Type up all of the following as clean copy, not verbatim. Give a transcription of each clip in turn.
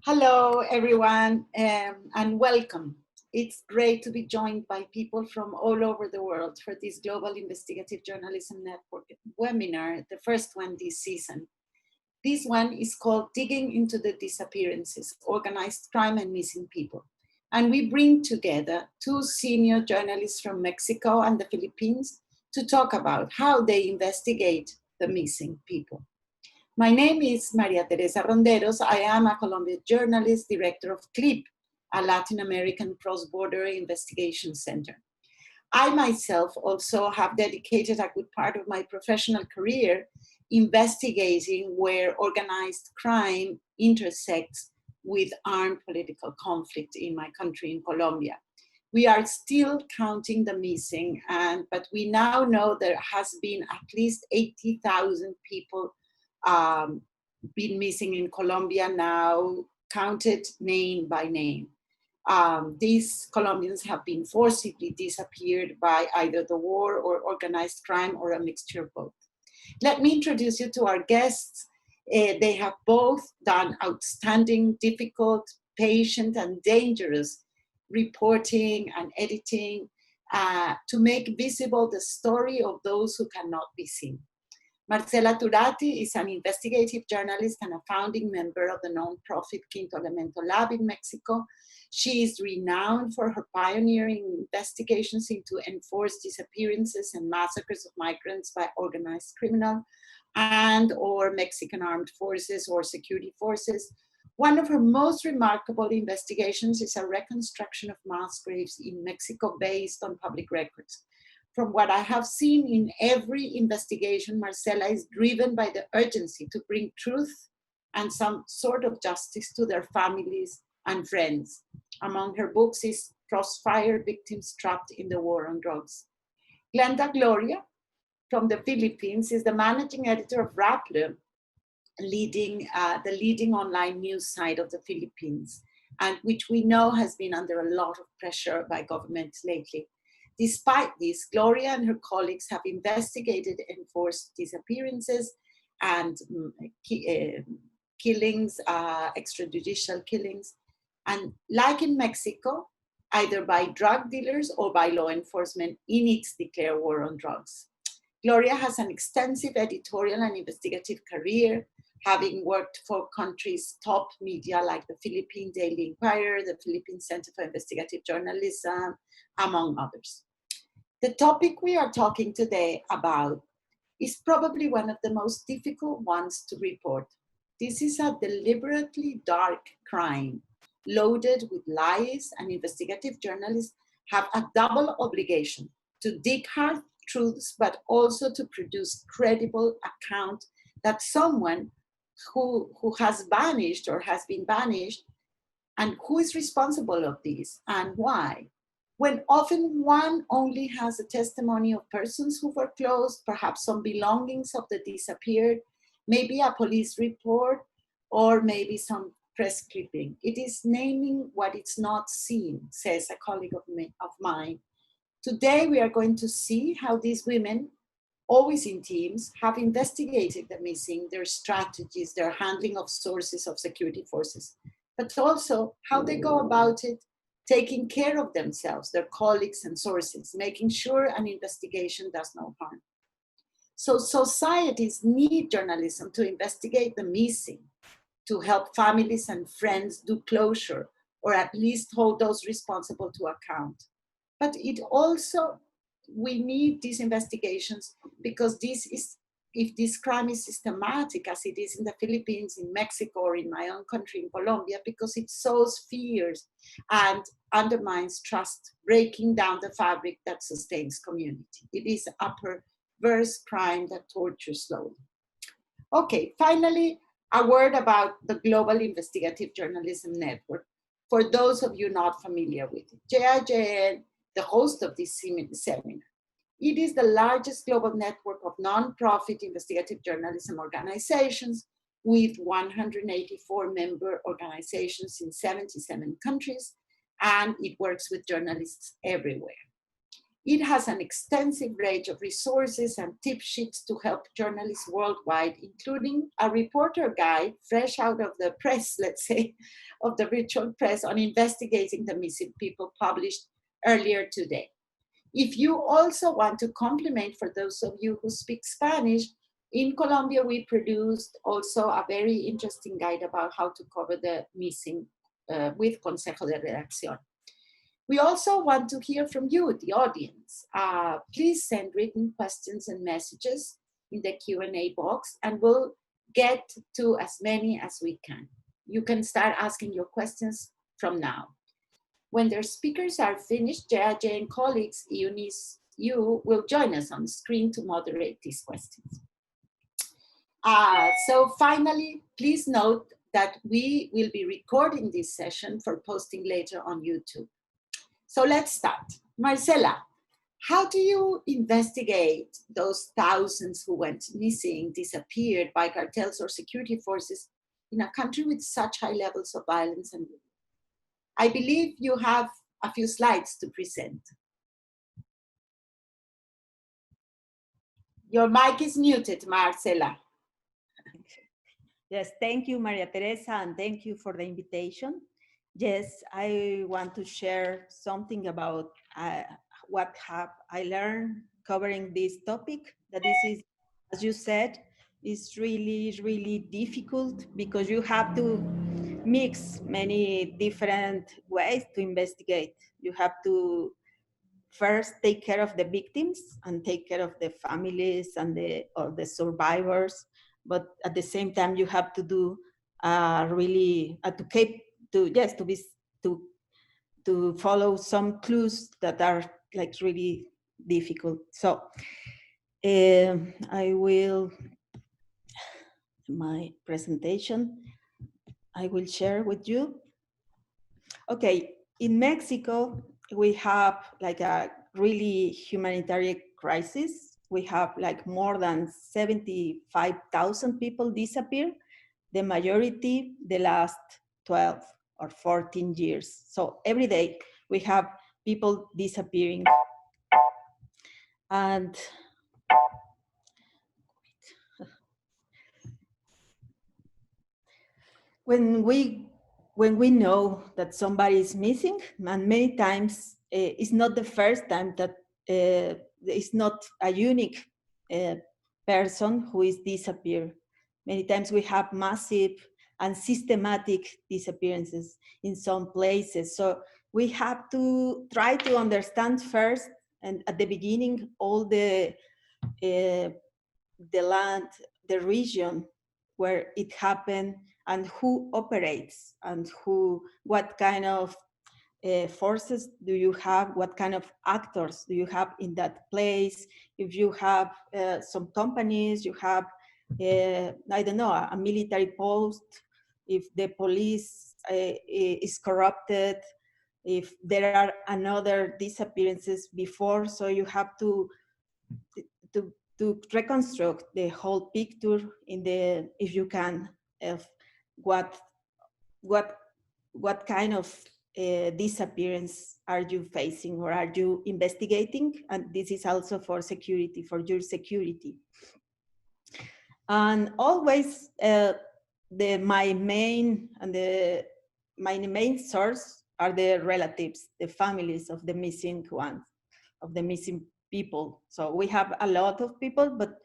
Hello, everyone, and welcome. It's great to be joined by people from all over the world for this Global Investigative Journalism Network webinar, the first one this season. This one is called Digging into the Disappearances, Organized Crime and Missing People. And we bring together two senior journalists from Mexico and the Philippines to talk about how they investigate the missing people. My name is Teresa Ronderos. I am a Colombian journalist, director of CLIP, a Latin American cross-border investigation center. I myself also have dedicated a good part of my professional career investigating where organized crime intersects with armed political conflict in my country, in Colombia. We are still counting the missing, but we now know there has been at least 80,000 people been missing in Colombia now, counted name by name. These Colombians have been forcibly disappeared by either the war or organized crime or a mixture of both. Let me introduce you to our guests. They have both done outstanding, difficult, patient, and dangerous reporting and editing to make visible the story of those who cannot be seen. Marcela Turati is an investigative journalist and a founding member of the nonprofit Quinto Elemento Lab in Mexico. She is renowned for her pioneering investigations into enforced disappearances and massacres of migrants by organized criminal and or Mexican armed forces or security forces. One of her most remarkable investigations is a reconstruction of mass graves in Mexico based on public records. From what I have seen in every investigation, Marcela is driven by the urgency to bring truth and some sort of justice to their families and friends. Among her books is Crossfire: Victims Trapped in the War on Drugs. Glenda Gloria from the Philippines is the managing editor of Rappler, the leading online news site of the Philippines, and which we know has been under a lot of pressure by governments lately. Despite this, Gloria and her colleagues have investigated enforced disappearances and killings, extrajudicial killings, and like in Mexico, either by drug dealers or by law enforcement in its declared war on drugs. Gloria has an extensive editorial and investigative career, having worked for countries' top media like the Philippine Daily Inquirer, the Philippine Center for Investigative Journalism, among others. The topic we are talking today about is probably one of the most difficult ones to report. This is a deliberately dark crime loaded with lies, and investigative journalists have a double obligation to dig hard truths, but also to produce credible account that someone who has vanished or has been banished, and who is responsible of this and why. When often one only has a testimony of persons who were close, perhaps some belongings of the disappeared, maybe a police report, or maybe some press clipping. It is naming what is not seen, says a colleague of mine. Today we are going to see how these women, always in teams, have investigated the missing, their strategies, their handling of sources of security forces, but also how they go about it, taking care of themselves, their colleagues and sources, making sure an investigation does no harm. So societies need journalism to investigate the missing, to help families and friends do closure, or at least hold those responsible to account. But it also, we need these investigations because if this crime is systematic, as it is in the Philippines, in Mexico, or in my own country, in Colombia, because it sows fears and undermines trust, breaking down the fabric that sustains community. It is a perverse crime that tortures slowly. Okay, finally, a word about the Global Investigative Journalism Network. For those of you not familiar with it, GIJN, the host of this seminar. It is the largest global network of nonprofit investigative journalism organizations with 184 member organizations in 77 countries, and it works with journalists everywhere. It has an extensive range of resources and tip sheets to help journalists worldwide, including a reporter guide fresh out of the press, let's say, of the virtual press on investigating the missing people, published earlier today. If you also want to complement, for those of you who speak Spanish, in Colombia we produced also a very interesting guide about how to cover the missing with Consejo de Redacción. We also want to hear from you, the audience. Please send written questions and messages in the Q&A box, and we'll get to as many as we can. You can start asking your questions from now. When their speakers are finished, GIJN colleagues Eunice Au will join us on screen to moderate these questions. So finally, please note that we will be recording this session for posting later on YouTube. So let's start. Marcela, how do you investigate those thousands who went missing, disappeared by cartels or security forces in a country with such high levels of violence? And I believe you have a few slides to present. Your mic is muted, Marcela. Yes, thank you, Maria Teresa, and thank you for the invitation. Yes, I want to share something about what have I learned covering this topic. That this is, as you said, is really difficult because you have to mix many different ways to investigate. You have to first take care of the victims and take care of the families and the survivors, but at the same time you have to do to follow some clues that are like really difficult. So I will my presentation I will share with you. Okay, in Mexico we have like a really humanitarian crisis. We have like more than 75,000 people disappear, the majority the last 12 or 14 years. So every day we have people disappearing. And when we know that somebody is missing, and many times it's not the first time that it's not a unique person who is disappeared. Many times we have massive and systematic disappearances in some places. So we have to try to understand first, and at the beginning, all the land, the region where it happened, and who operates, and what kind of forces do you have, what kind of actors do you have in that place. If you have some companies, you have, I don't know, a military post, if the police is corrupted, if there are another disappearances before, so you have to reconstruct the whole picture in the, if you can, of what kind of disappearance are you facing or are you investigating? And this is also for security, for your security. And always my main source are the relatives, the families of the missing ones, of the missing people. So we have a lot of people, but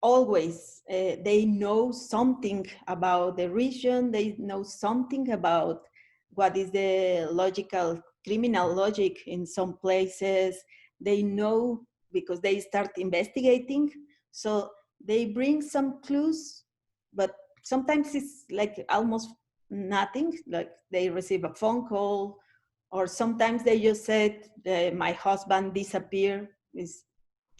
always they know something about the region, they know something about what is the logical, criminal logic in some places. They know because they start investigating, so they bring some clues, but sometimes it's like almost nothing, like they receive a phone call, or sometimes they just said, my husband disappeared.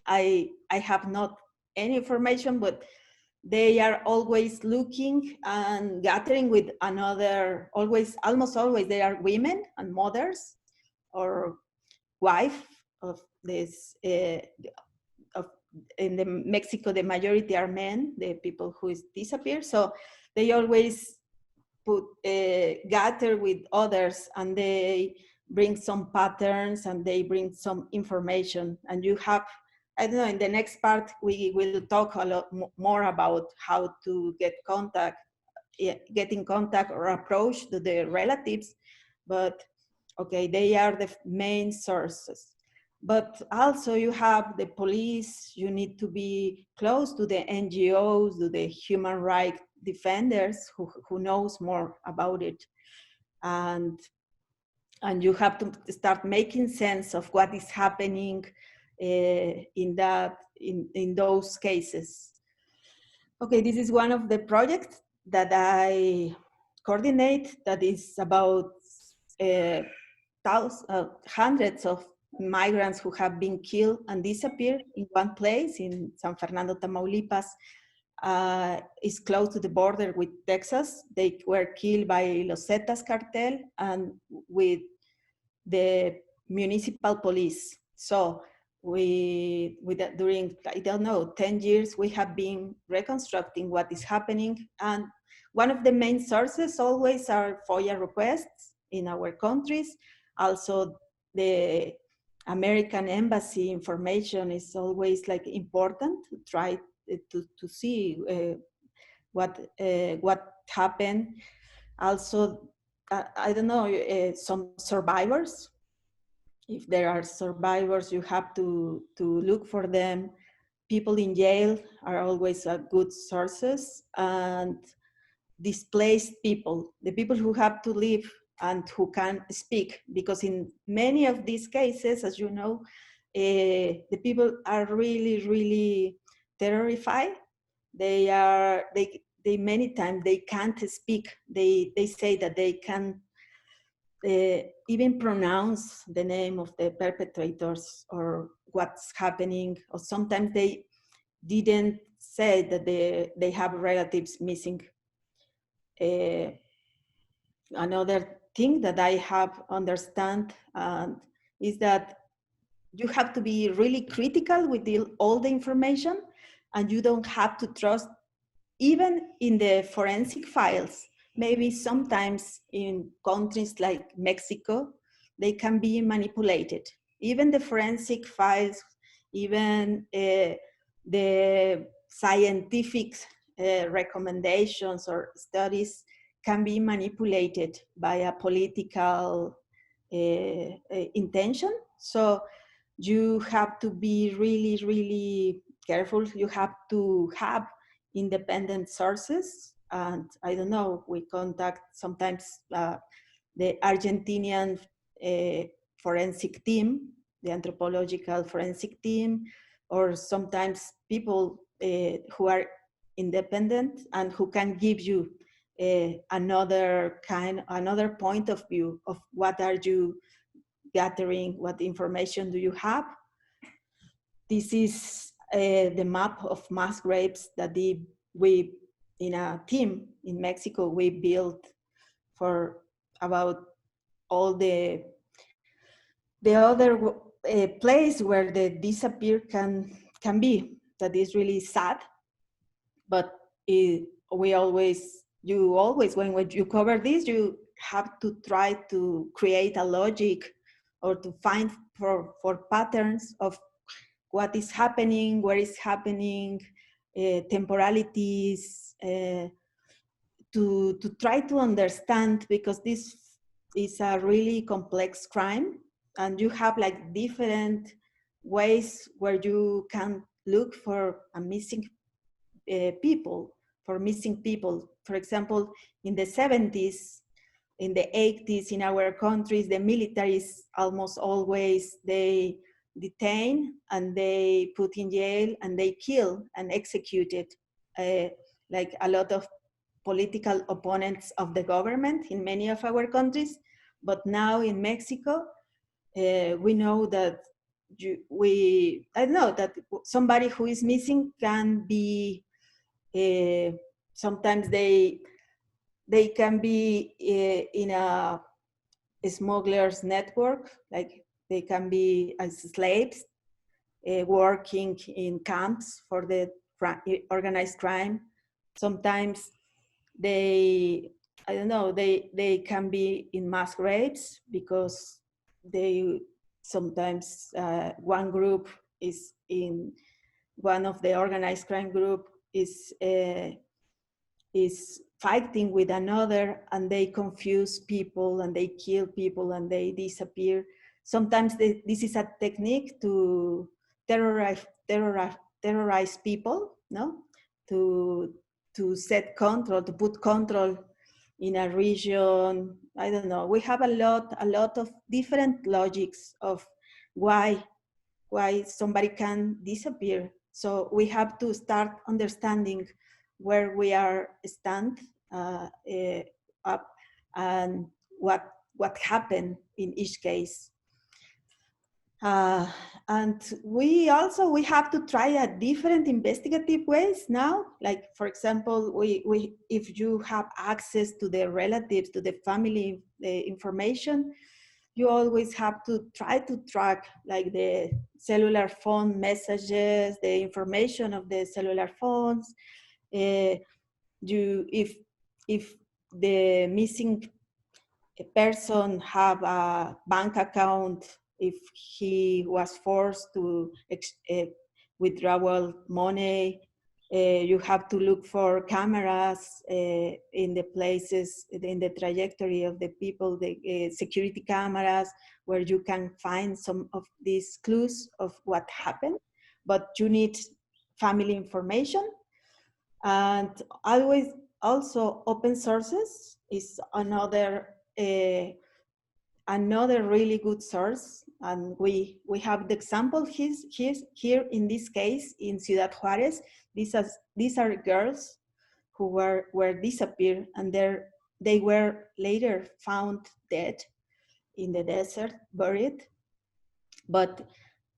I have not any information, but they are always looking and gathering with another, almost always they are women and mothers or wife of this, in the Mexico, the majority are men, the people who is disappeared. So they always gather with others, and they bring some patterns and they bring some information. And you have, I don't know, in the next part, we will talk a lot more about how to get in contact or approach to the relatives. But okay, they are the main sources. But also you have the police, you need to be close to the NGOs, to the human rights defenders who knows more about it. And you have to start making sense of what is happening in those cases. Okay, this is one of the projects that I coordinate that is about hundreds of migrants who have been killed and disappeared in one place in San Fernando, Tamaulipas. Is close to the border with Texas. They were killed by Los Zetas cartel and with the municipal police. So during, I don't know, 10 years, we have been reconstructing what is happening. And one of the main sources always are FOIA requests in our countries. Also, the American embassy information is always like important to try to see what happened. Also, I don't know, some survivors. If there are survivors, you have to look for them. People in jail are always good sources, and displaced people, the people who have to live and who can speak, because in many of these cases, as you know, the people are really, really terrified. They many times they can't speak. They say that they can even pronounce the name of the perpetrators or what's happening, or sometimes they didn't say that they have relatives missing. Another thing that I have understand is that you have to be really critical with all the information, and you don't have to trust even in the forensic files. Maybe sometimes in countries like Mexico, they can be manipulated. Even the forensic files, even the scientific recommendations or studies can be manipulated by a political intention. So you have to be really, really careful. You have to have independent sources. And I don't know, we contact sometimes the Argentinian forensic team, the anthropological forensic team, or sometimes people who are independent and who can give you another point of view of what are you gathering, what information do you have. This is the map of mass graves that we, in a team in Mexico, we built for about all the other place where the disappear can be. That is really sad, but you always, when you cover this, you have to try to create a logic or to find for patterns of what is happening, where is happening, temporalities, to try to understand, because this is a really complex crime, and you have like different ways where you can look for a missing people. For example, in the 70s, in the 80s, in our countries, the militaries almost always, they detain and they put in jail and they kill and executed like a lot of political opponents of the government in many of our countries. But now in Mexico, we know that I don't know, that somebody who is missing can be, sometimes they can be in a smuggler's network, like they can be as slaves working in camps for the organized crime. Sometimes they, I don't know, they can be in mass graves because they sometimes one group is in one of the organized crime group is fighting with another, and they confuse people and they kill people and they disappear. Sometimes this is a technique to terrorize people, no? To set control, to put control in a region. I don't know. We have a lot of different logics of why somebody can disappear. So we have to start understanding where we are stand up and what happened in each case. And we have to try a different investigative ways now. Like, for example, we if you have access to the relatives, to the family, the information, you always have to try to track like the cellular phone messages, the information of the cellular phones. If the missing person have a bank account, if he was forced to withdraw money, you have to look for cameras in the places, in the trajectory of the people, the security cameras, where you can find some of these clues of what happened. But you need family information. And always also open sources is another really good source. And we have the example here in this case in Ciudad Juarez. These are girls who were disappeared, and they were later found dead in the desert, buried. But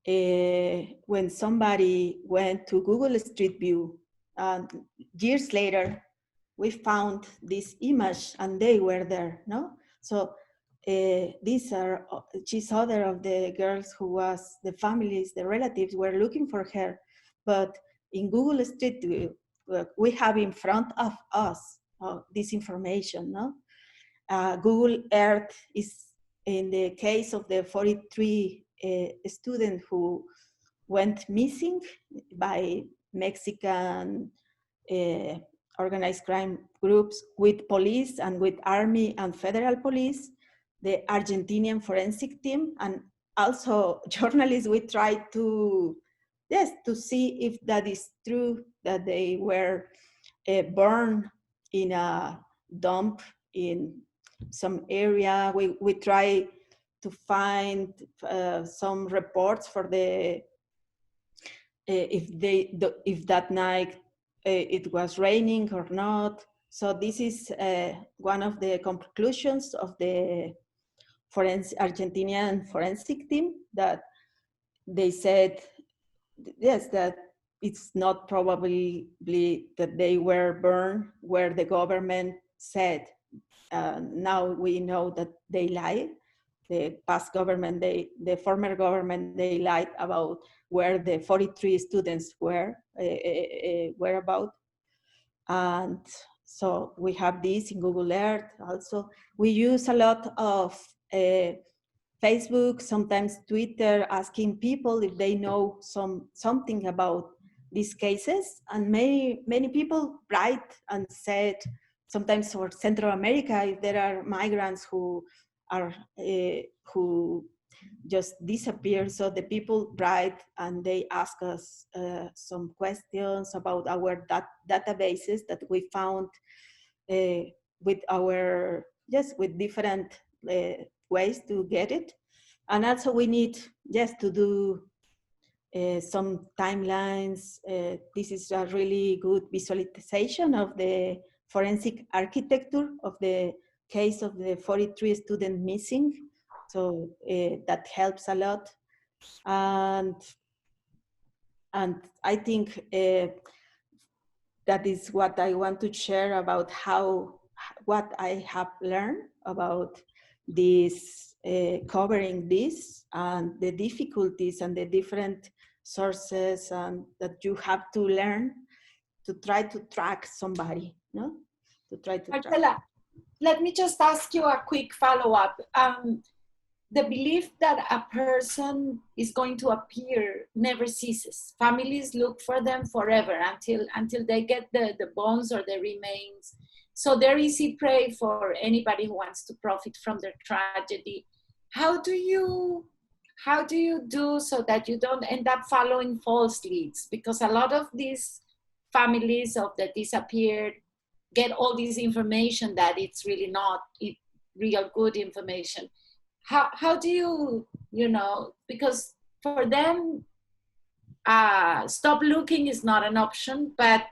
when somebody went to Google Street View, and years later, we found this image, and they were there, no? So she's other of the girls who was, the families, the relatives were looking for her. But in Google Street View, we have in front of us this information, no? Google Earth is, in the case of the 43 student who went missing by Mexican organized crime groups with police and with army and federal police, the Argentinian forensic team, and also journalists, we tried to see if that is true, that they were burned in a dump in some area. We try to find some reports for the if that night it was raining or not. So this is one of the conclusions of the Argentinian forensic team, that they said, yes, that it's not probably that they were burned where the government said. Now we know that they lied. The past government, the former government, they lied about where the 43 students were about. And so we have this in Google Earth also. We use a lot of Facebook, sometimes Twitter, asking people if they know something about these cases. And many people write and said, sometimes for Central America, if there are migrants who just disappear. So the people write and they ask us some questions about our databases that we found with with different ways to get it. And also we need to do some timelines. This is a really good visualization of the forensic architecture of the case of the 43 students missing. So that helps a lot. And I think that is what I want to share about what I have learned about this, covering this, and the difficulties and the different sources, and that you have to learn to try to track somebody, no? To try to Marcela, let me just ask you a quick follow-up. the belief that a person is going to appear never ceases. Families look for them forever until they get the bones or the remains. So they're easy prey for anybody who wants to profit from their tragedy. How do you do so that you don't end up following false leads? Because a lot of these families of the disappeared get all this information that it's really not real good information. How do you, because for them, stop looking is not an option, but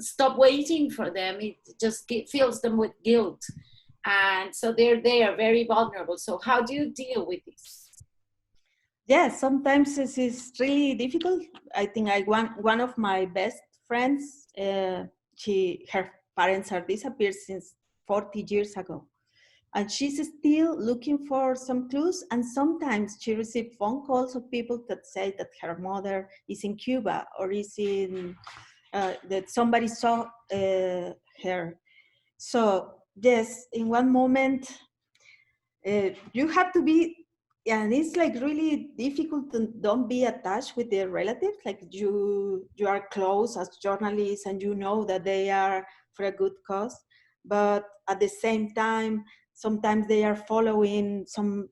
stop waiting for them, it just fills them with guilt. And so they are very vulnerable. So how do you deal with this? Yes, sometimes this is really difficult. I think one of my best friends, her parents are disappeared since 40 years ago. And she's still looking for some clues. And sometimes she receives phone calls of people that say that her mother is in Cuba or is in, that somebody saw her. So yes, in one moment, you have to be, and it's like really difficult to don't be attached with their relatives. Like you are close as journalists and you know that they are for a good cause. But at the same time, sometimes they are following some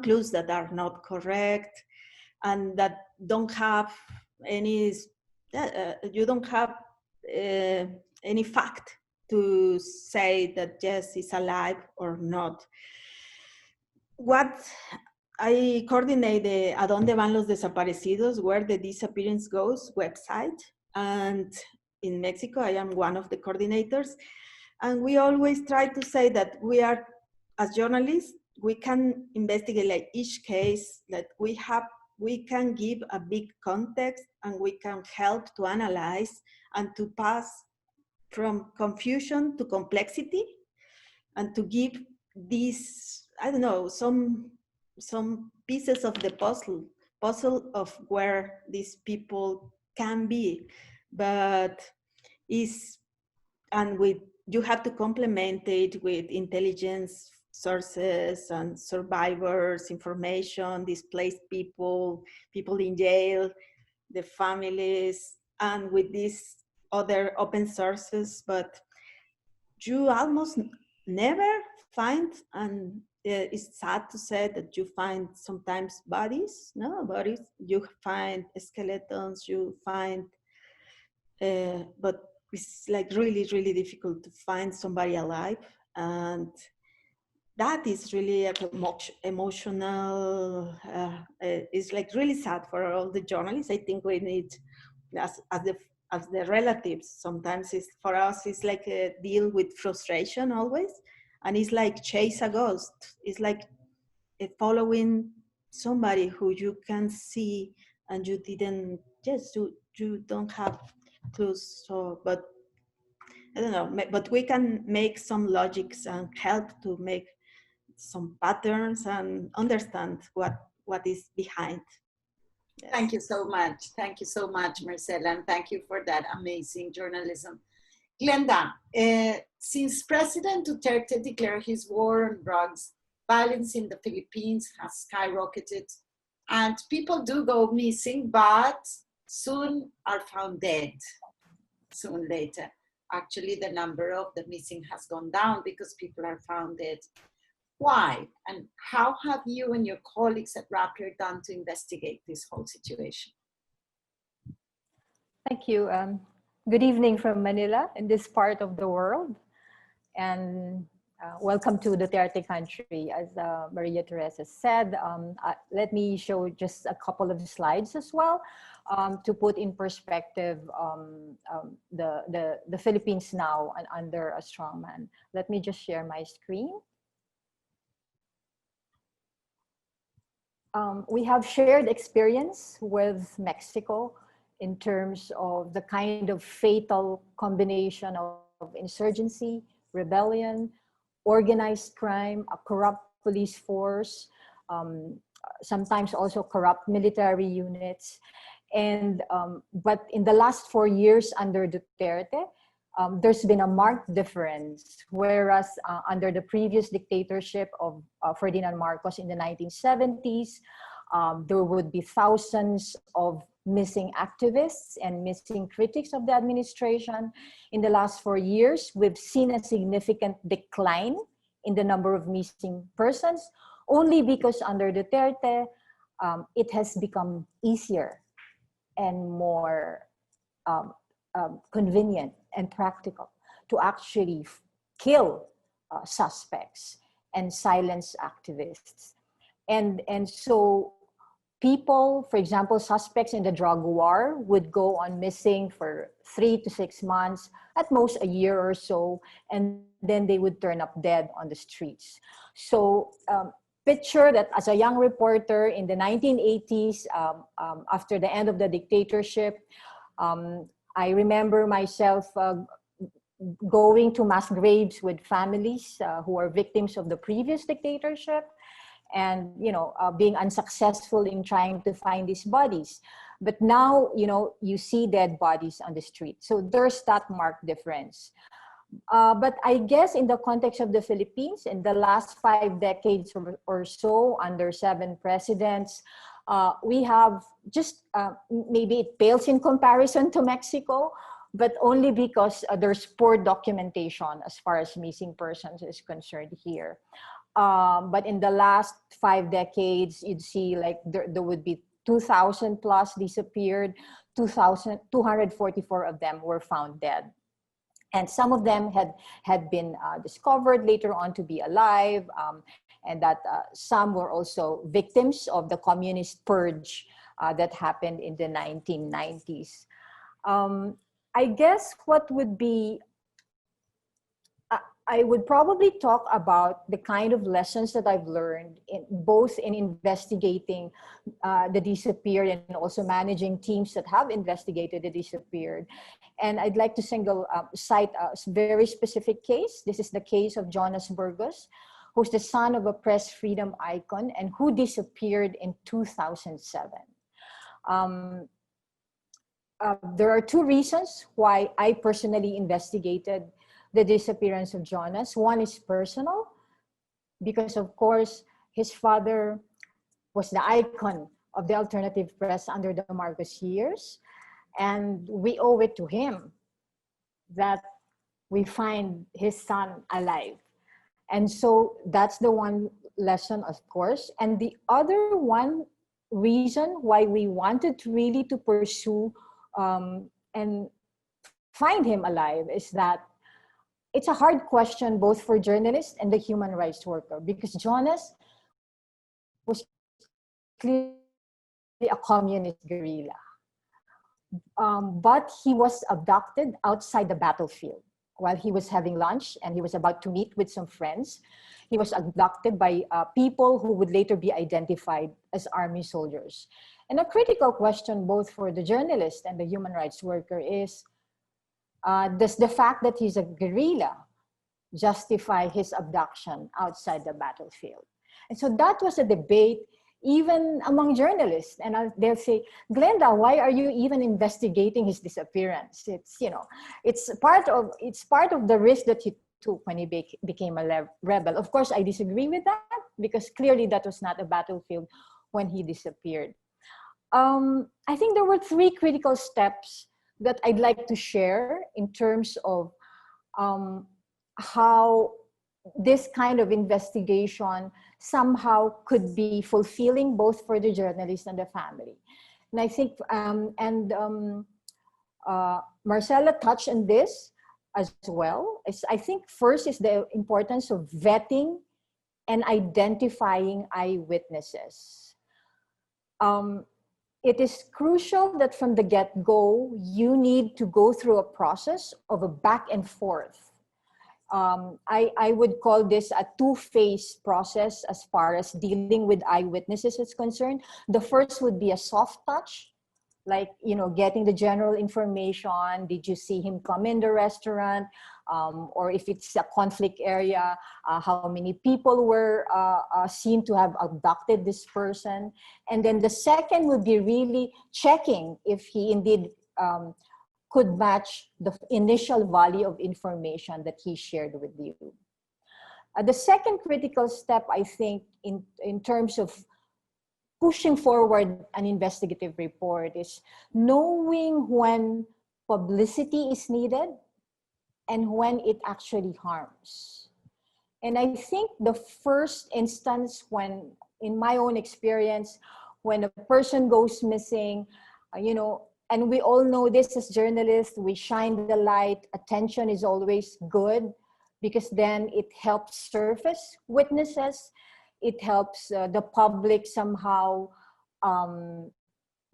clues that are not correct and that don't have any, you don't have any fact to say that yes, is alive or not. What I coordinate the A Dónde Van los Desaparecidos, where the disappearance goes website. And in Mexico, I am one of the coordinators. And we always try to say that we are, as journalists, we can investigate like each case, that we can give a big context and we can help to analyze and to pass from confusion to complexity and to give these, I don't know, some pieces of the puzzle of where these people can be. But you have to complement it with intelligence sources and survivors, information, displaced people in jail, the families, and with these other open sources. But you almost never find, and it's sad to say that you find sometimes bodies, you find skeletons, you find, but it's like really, really difficult to find somebody alive. And that is really a emotional, it's like really sad for all the journalists. I think we need, as the relatives, sometimes it's, for us, it's like a deal with frustration always. And it's like chase a ghost. It's like following somebody who you can see and you didn't, you don't have clues. So, but I don't know, but we can make some logics and help to make some patterns and understand what is behind. Yes. Thank you so much. Thank you so much, Marcela, and thank you for that amazing journalism. Glenda, since President Duterte declared his war on drugs, violence in the Philippines has skyrocketed, and people do go missing, but soon are found dead, soon later. Actually, the number of the missing has gone down because people are found dead. Why? And how have you and your colleagues at Rappler done to investigate this whole situation? Thank you. Good evening from Manila, in this part of the world. And welcome to Duterte country. As Maria Teresa said, let me show just a couple of slides as well to put in perspective the Philippines now and under a strongman. Let me just share my screen. We have shared experience with Mexico in terms of the kind of fatal combination of insurgency, rebellion, organized crime, a corrupt police force, sometimes also corrupt military units. And but in the last 4 years under Duterte, there's been a marked difference, whereas under the previous dictatorship of Ferdinand Marcos in the 1970s, there would be thousands of missing activists and missing critics of the administration. In the last 4 years, we've seen a significant decline in the number of missing persons, only because under Duterte, it has become easier and more convenient and practical to actually kill suspects and silence activists. And so people, for example, suspects in the drug war would go on missing for 3 to 6 months, at most a year or so, and then they would turn up dead on the streets. So picture that as a young reporter in the 1980s, after the end of the dictatorship, I remember myself going to mass graves with families who are victims of the previous dictatorship, and being unsuccessful in trying to find these bodies. But now, you see dead bodies on the street. So there's that marked difference. But I guess in the context of the Philippines, in the last 5 decades or so, under 7 presidents, we have just, maybe it pales in comparison to Mexico, but only because there's poor documentation as far as missing persons is concerned here. But in the last 5 decades, you'd see like there would be 2,000 plus disappeared, 244 of them were found dead. And some of them had been discovered later on to be alive, and that some were also victims of the communist purge that happened in the 1990s. I guess what would be, I would probably talk about the kind of lessons that I've learned both in investigating the disappeared and also managing teams that have investigated the disappeared. And I'd like to cite a very specific case. This is the case of Jonas Burgos, who's the son of a press freedom icon and who disappeared in 2007. There are 2 reasons why I personally investigated the disappearance of Jonas. One is personal, because of course, his father was the icon of the alternative press under the Marcos years. And we owe it to him that we find his son alive. And so that's the one lesson, of course. And the other one reason why we wanted to really to pursue and find him alive is that it's a hard question both for journalists and the human rights worker, because Jonas was clearly a communist guerrilla. But he was abducted outside the battlefield while he was having lunch and he was about to meet with some friends. He was abducted by people who would later be identified as army soldiers. And a critical question both for the journalist and the human rights worker is, does the fact that he's a guerrilla justify his abduction outside the battlefield? And so that was a debate even among journalists. And they'll say, Glenda, why are you even investigating his disappearance? It's, it's part of the risk that he took when he became a rebel. Of course, I disagree with that, because clearly that was not a battlefield when he disappeared. I think there were 3 critical steps that I'd like to share in terms of how this kind of investigation somehow could be fulfilling both for the journalist and the family. And I think, Marcela touched on this as well. I think first is the importance of vetting and identifying eyewitnesses. It is crucial that from the get-go, you need to go through a process of a back and forth. I would call this a 2-phase process as far as dealing with eyewitnesses is concerned. The first would be a soft touch, like, getting the general information. Did you see him come in the restaurant? Or if it's a conflict area, how many people were seen to have abducted this person? And then the second would be really checking if he indeed could match the initial value of information that he shared with you. The second critical step, I think, in terms of pushing forward an investigative report is knowing when publicity is needed and when it actually harms. And I think the first instance when, in my own experience, when a person goes missing, and we all know this as journalists, we shine the light, attention is always good because then it helps surface witnesses, it helps the public somehow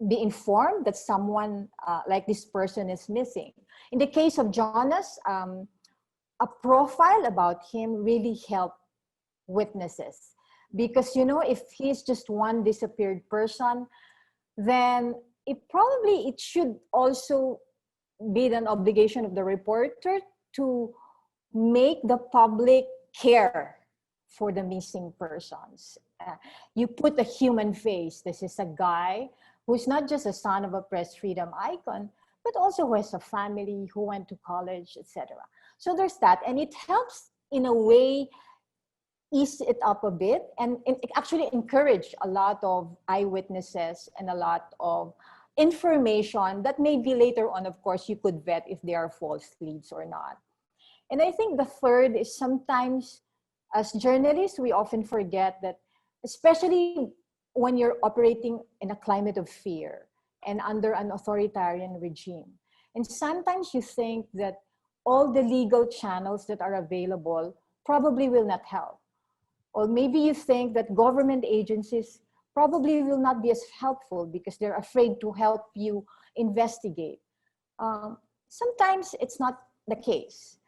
be informed that someone like this person is missing. In the case of Jonas, a profile about him really helped witnesses because, if he's just one disappeared person, then it should also be an obligation of the reporter to make the public care for the missing persons. You put a human face. This is a guy who's not just a son of a press freedom icon, but also who has a family, who went to college, etc. So there's that, and it helps in a way ease it up a bit and actually encourage a lot of eyewitnesses and a lot of information that maybe later on, of course, you could vet if they are false leads or not. And I think the third is sometimes as journalists, we often forget that, especially when you're operating in a climate of fear and under an authoritarian regime. And sometimes you think that all the legal channels that are available probably will not help. Or maybe you think that government agencies probably will not be as helpful because they're afraid to help you investigate. Sometimes it's not the case.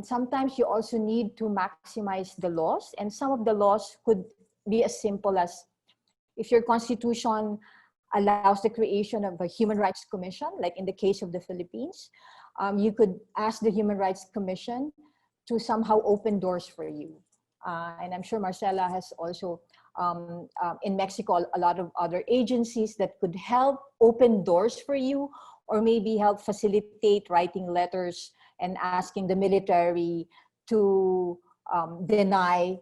Sometimes you also need to maximize the laws, and some of the laws could be as simple as if your constitution allows the creation of a human rights commission, like in the case of the Philippines, you could ask the Human Rights Commission to somehow open doors for you. And I'm sure Marcela has also, in Mexico, a lot of other agencies that could help open doors for you, or maybe help facilitate writing letters and asking the military to deny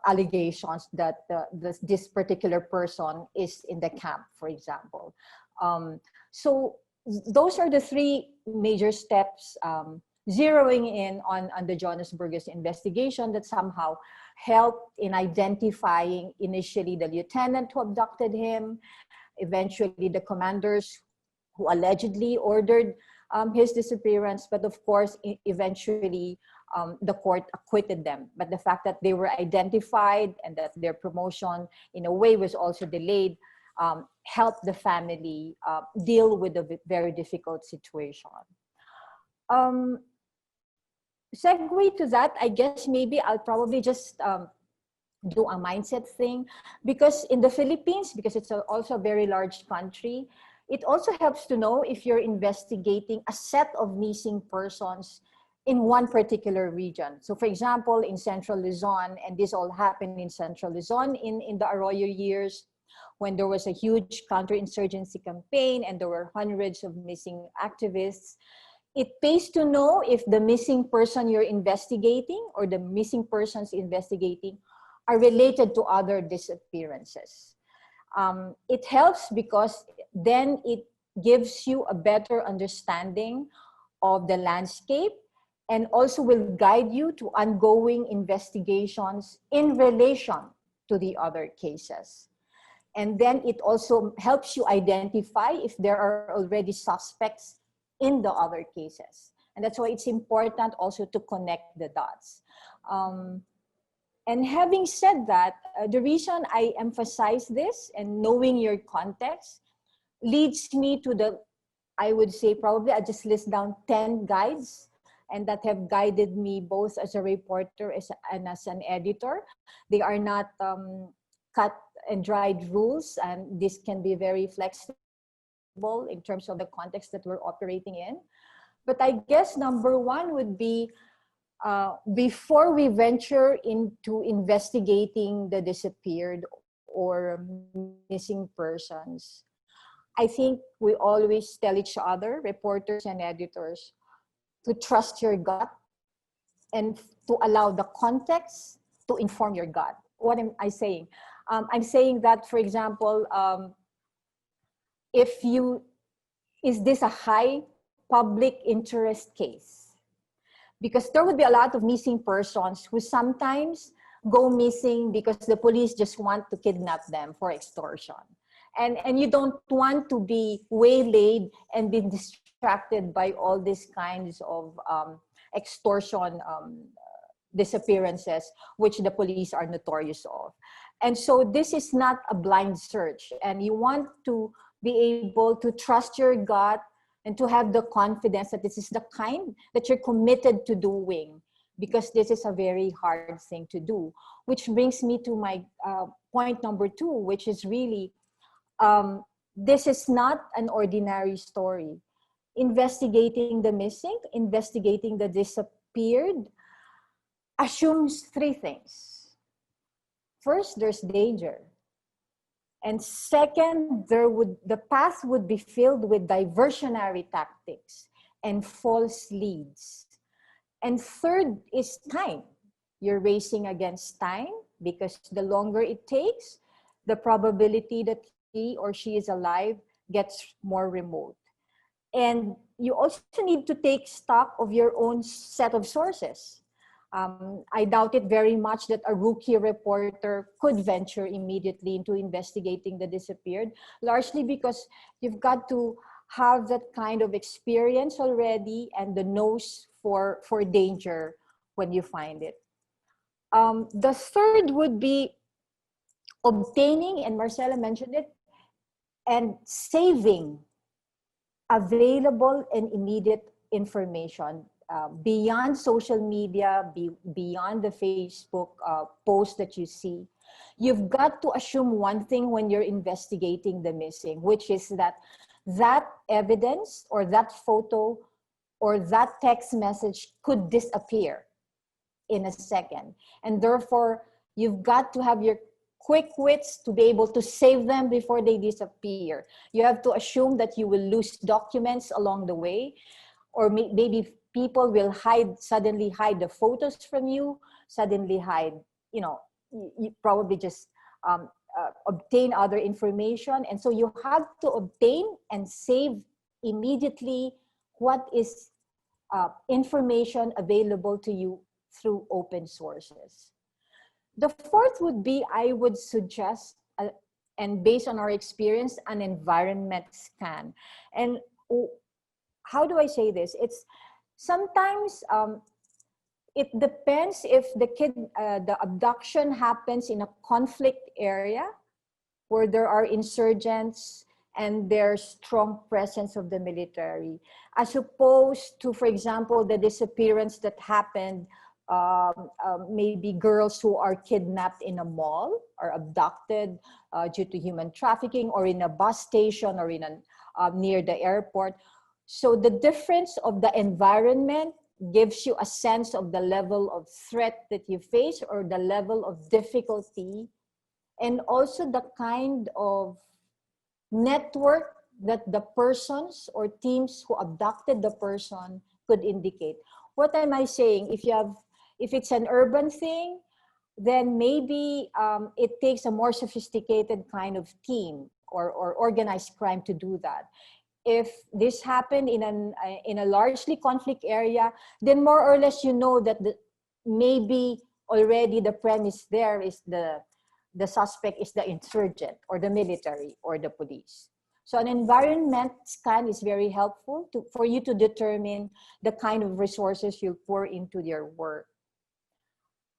allegations that this particular person is in the camp, for example. So those are the three major steps, zeroing in on the Jonas Burgos investigation that somehow helped in identifying initially the lieutenant who abducted him, eventually the commanders who allegedly ordered his disappearance, but of course, eventually the court acquitted them. But the fact that they were identified and that their promotion in a way was also delayed helped the family deal with a very difficult situation. Segue to that, I guess maybe I'll probably just do a mindset thing, because in the Philippines, because it's also a very large country, it also helps to know if you're investigating a set of missing persons in one particular region. So for example, in Central Luzon, and this all happened in Central Luzon in the Arroyo years, when there was a huge counterinsurgency campaign and there were hundreds of missing activists, it pays to know if the missing person you're investigating or the missing persons investigating are related to other disappearances. It helps because then it gives you a better understanding of the landscape and also will guide you to ongoing investigations in relation to the other cases. And then it also helps you identify if there are already suspects in the other cases. And that's why it's important also to connect the dots. And having said that, the reason I emphasize this and knowing your context leads me to the, I would say probably I just list down 10 guides and that have guided me both as a reporter and as an editor. They are not cut and dried rules, and this can be very flexible in terms of the context that we're operating in. But I guess number one would be, before we venture into investigating the disappeared or missing persons, I think we always tell each other, reporters and editors, to trust your gut and to allow the context to inform your gut. What am I saying? I'm saying that, for example, is this a high public interest case? Because there would be a lot of missing persons who sometimes go missing because the police just want to kidnap them for extortion. And you don't want to be waylaid and be distracted by all these kinds of extortion disappearances, which the police are notorious of. And so this is not a blind search, and you want to be able to trust your gut and to have the confidence that this is the kind that you're committed to doing, because this is a very hard thing to do. Which brings me to my point number 2, which is really, this is not an ordinary story. Investigating the missing, investigating the disappeared, assumes 3 things. First, there's danger. And second, the path would be filled with diversionary tactics and false leads. And third is time. You're racing against time, because the longer it takes, the probability that he or she is alive gets more remote. And you also need to take stock of your own set of sources. I doubt it very much that a rookie reporter could venture immediately into investigating the disappeared, largely because you've got to have that kind of experience already and the nose for danger when you find it. The third would be obtaining, and Marcela mentioned it, and saving available and immediate information. Beyond social media, beyond the Facebook post that you see, you've got to assume one thing when you're investigating the missing, which is that evidence or that photo or that text message could disappear in a second. And therefore, you've got to have your quick wits to be able to save them before they disappear. You have to assume that you will lose documents along the way, or maybe people will suddenly hide the photos from you, suddenly hide, you probably just obtain other information. And so you have to obtain and save immediately what is information available to you through open sources. The fourth would be, I would suggest, and based on our experience, an environment scan. And how do I say this? It's sometimes it depends if the abduction happens in a conflict area where there are insurgents and there's strong presence of the military, as opposed to, for example, the disappearance that happened, maybe girls who are kidnapped in a mall or abducted due to human trafficking, or in a bus station, or near the airport. So the difference of the environment gives you a sense of the level of threat that you face, or the level of difficulty, and also the kind of network that the persons or teams who abducted the person could indicate. What am I saying? If it's an urban thing, then maybe it takes a more sophisticated kind of team or organized crime to do that. If this happened in a largely conflict area, then more or less you know that maybe already the premise there is the suspect is the insurgent or the military or the police. So an environment scan is very helpful for you to determine the kind of resources you pour into your work.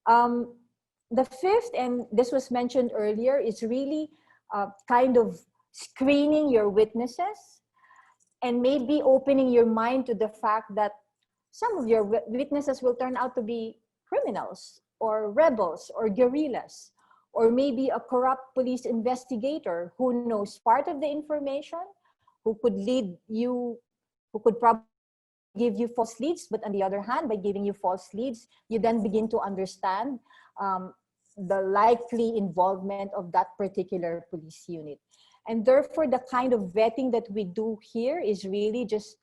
The fifth, and this was mentioned earlier, is really kind of screening your witnesses, and maybe opening your mind to the fact that some of your witnesses will turn out to be criminals or rebels or guerrillas, or maybe a corrupt police investigator who knows part of the information, who could lead you, who could probably give you false leads, but on the other hand, by giving you false leads, you then begin to understand the likely involvement of that particular police unit. And therefore, the kind of vetting that we do here is really just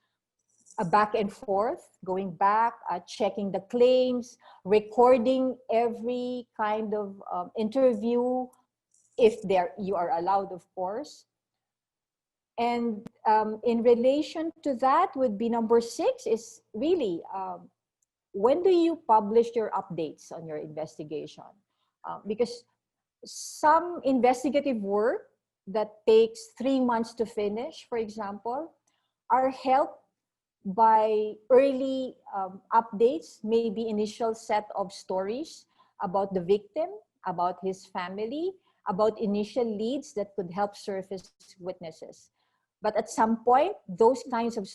a back and forth, going back, checking the claims, recording every kind of interview, if you are allowed, of course. And in relation to that would be number 6 is really, when do you publish your updates on your investigation? Because some investigative work that takes 3 months to finish, for example, are helped by early updates, maybe initial set of stories about the victim, about his family, about initial leads that could help surface witnesses. But at some point, those kinds of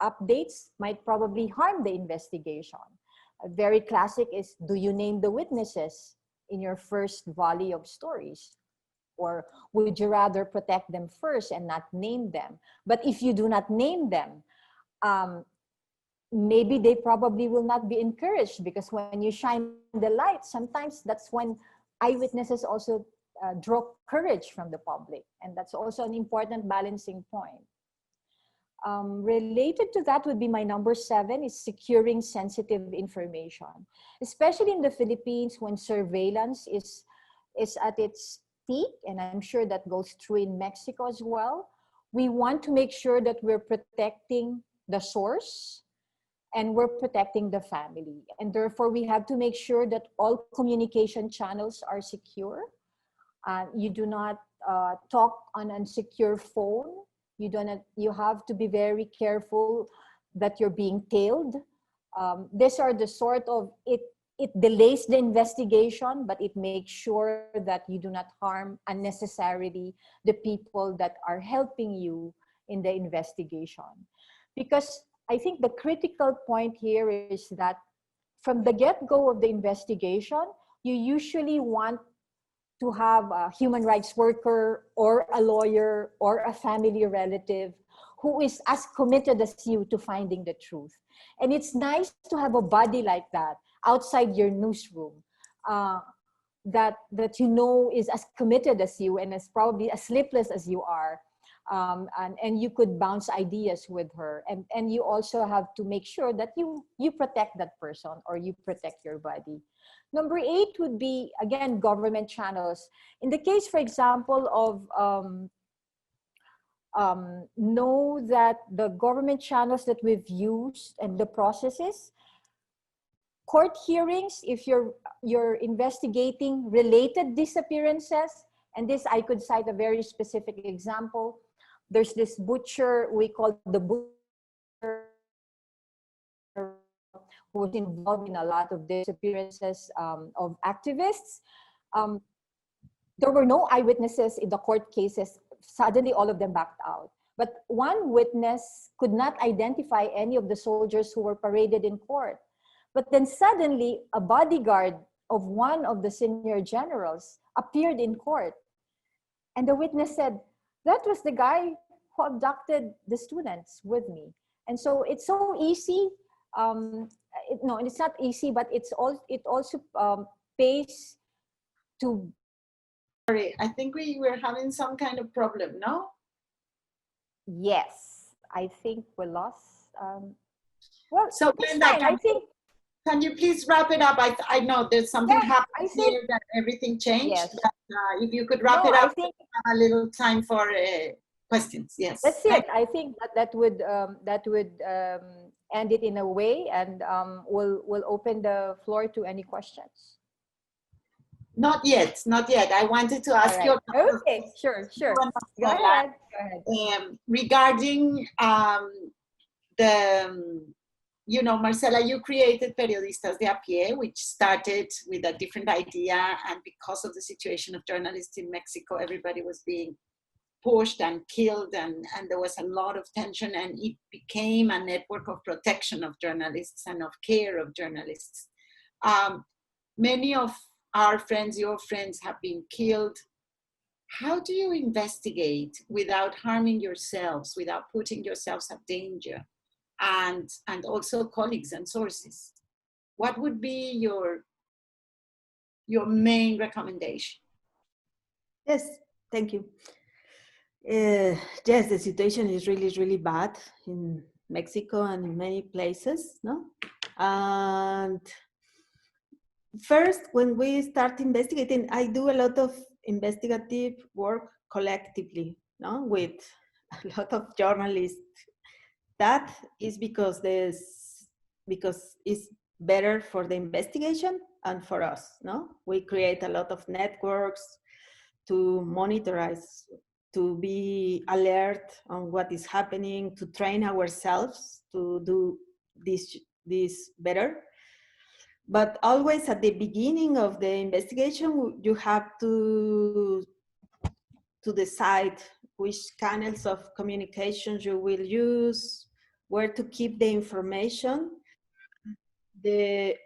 updates might probably harm the investigation. A very classic is, do you name the witnesses in your first volley of stories? Or would you rather protect them first and not name them? But if you do not name them, maybe they probably will not be encouraged, because when you shine the light, sometimes that's when eyewitnesses also draw courage from the public. And that's also an important balancing point. Related to that would be my number 7 is securing sensitive information, especially in the Philippines when surveillance is at its peak, and I'm sure that goes true in Mexico as well. We want to make sure that we're protecting the source and we're protecting the family. And therefore, we have to make sure that all communication channels are secure. You do not talk on an unsecure phone. You have to be very careful that you're being tailed. These are the sort of, it delays the investigation, but it makes sure that you do not harm unnecessarily the people that are helping you in the investigation. Because I think the critical point here is that from the get-go of the investigation, you usually want to have a human rights worker or a lawyer or a family relative who is as committed as you to finding the truth. And it's nice to have a body like that outside your newsroom, that you know is as committed as you and as probably as sleepless as you are. And you could bounce ideas with her. And you also have to make sure that you protect that person or you protect your body. Number 8 would be, again, government channels. In the case, for example, of know that the government channels that we've used and the processes, court hearings, if you're investigating related disappearances, and this I could cite a very specific example. There's this butcher, we call the butcher, who was involved in a lot of disappearances of activists. There were no eyewitnesses in the court cases. Suddenly, all of them backed out. But one witness could not identify any of the soldiers who were paraded in court. But then suddenly, a bodyguard of one of the senior generals appeared in court. And the witness said, that was the guy who abducted the students with me. And so it's so easy. No, it's not easy, but it also pays to. Sorry, I think we were having some kind of problem, no? Yes, I think we lost. Well, so Glenda, I think. Can you please wrap it up? I know there's something happening here that everything changed. Yes. But, if you could wrap it up, I think have a little time for questions. Yes. That's it. I think that would end it in a way, and we'll open the floor to any questions. Not yet. I wanted to ask you. Okay, sure. Go ahead. Regarding Marcela, you created Periodistas de a pie, which started with a different idea, and because of the situation of journalists in Mexico, everybody was being pushed and killed, and there was a lot of tension, and it became a network of protection of journalists and of care of journalists. Many of our friends, your friends, have been killed. How do you investigate without harming yourselves, without putting yourselves at danger, and also colleagues and sources? What would be your main recommendation? Yes, thank you. Yes, the situation is really, really bad in Mexico and in many places, no? And first, when we start investigating, I do a lot of investigative work collectively, no, with a lot of journalists. That is because it's better for the investigation and for us, no? We create a lot of networks to monitorize, to be alert on what is happening, to train ourselves to do this better. But always at the beginning of the investigation, you have to decide which channels of communication you will use, where to keep the information.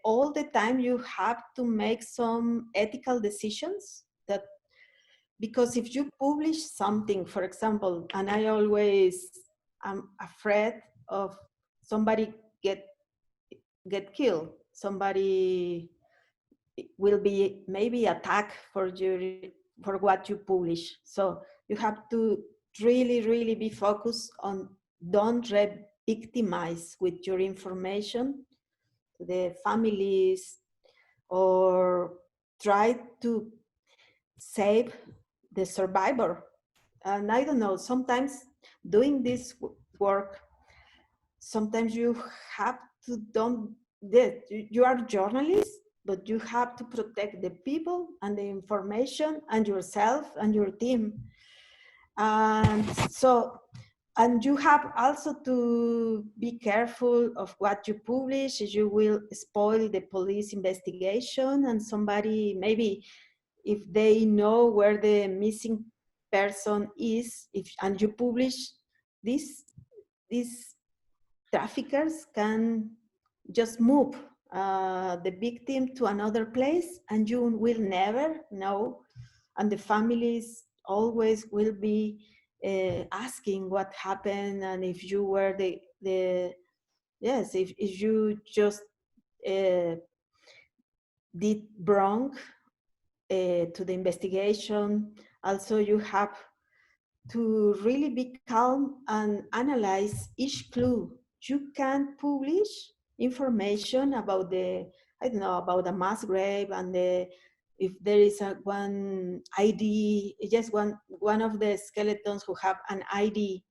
All the time you have to make some ethical decisions, that because if you publish something, for example, and I always am afraid of somebody get killed, somebody will be maybe attacked for what you publish. So you have to really be focused on don't re-victimize with your information the families, or try to save the survivor. And I don't know, sometimes doing this work, sometimes you have to don't, you are journalists, but you have to protect the people and the information and yourself and your team. And so, and you have also to be careful of what you publish. You will spoil the police investigation, and somebody, maybe if they know where the missing person is, and you publish this, these traffickers can just move the victim to another place, and you will never know, and the families always will be asking what happened, and if you were the yes, if you just did wrong to the investigation. Also, you have to really be calm and analyze each clue. You can publish information about I don't know, about the mass grave, and if there is one ID, just one of the skeletons who have an ID,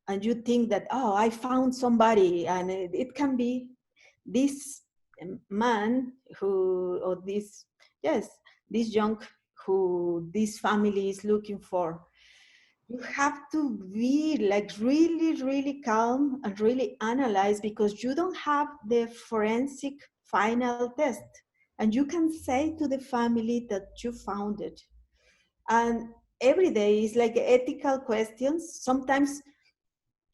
and you think that, oh, I found somebody, and it can be this man or this young who this family is looking for. You have to be like really calm and really analyze, because you don't have the forensic final test, and you can say to the family that you found it. And every day is like ethical questions sometimes.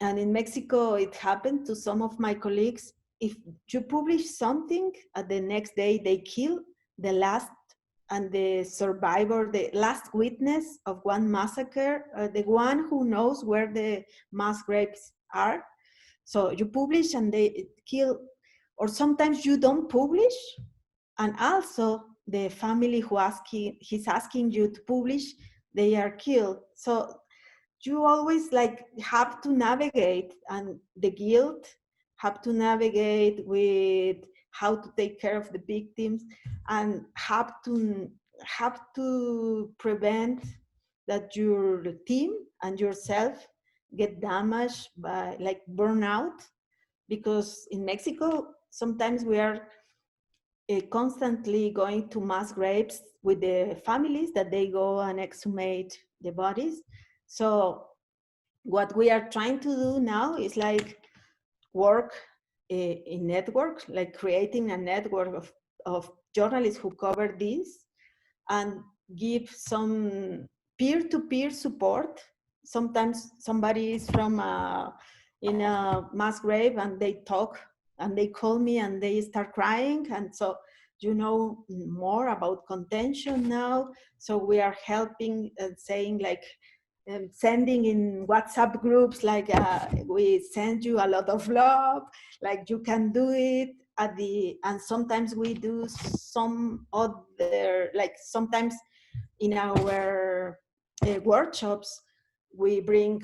And in Mexico, it happened to some of my colleagues. If you publish something, the next day they kill the last and the survivor, the last witness of one massacre, the one who knows where the mass graves are. So you publish and they kill, or sometimes you don't publish, and also the family he's asking you to publish, they are killed. So you always like have to navigate, and the guilt, have to navigate with how to take care of the victims, and have to prevent that your team and yourself get damaged by like burnout, because in Mexico sometimes we are constantly going to mass graves with the families that they go and exhumate the bodies. So what we are trying to do now is like work in networks, like creating a network of journalists who cover this, and give some peer-to-peer support. Sometimes somebody is from in a mass grave, and they talk and they call me and they start crying, and so you know more about contention now. So we are helping and saying like, sending in WhatsApp groups, like we send you a lot of love, like you can do it and sometimes we do some other, like sometimes in our workshops, we bring,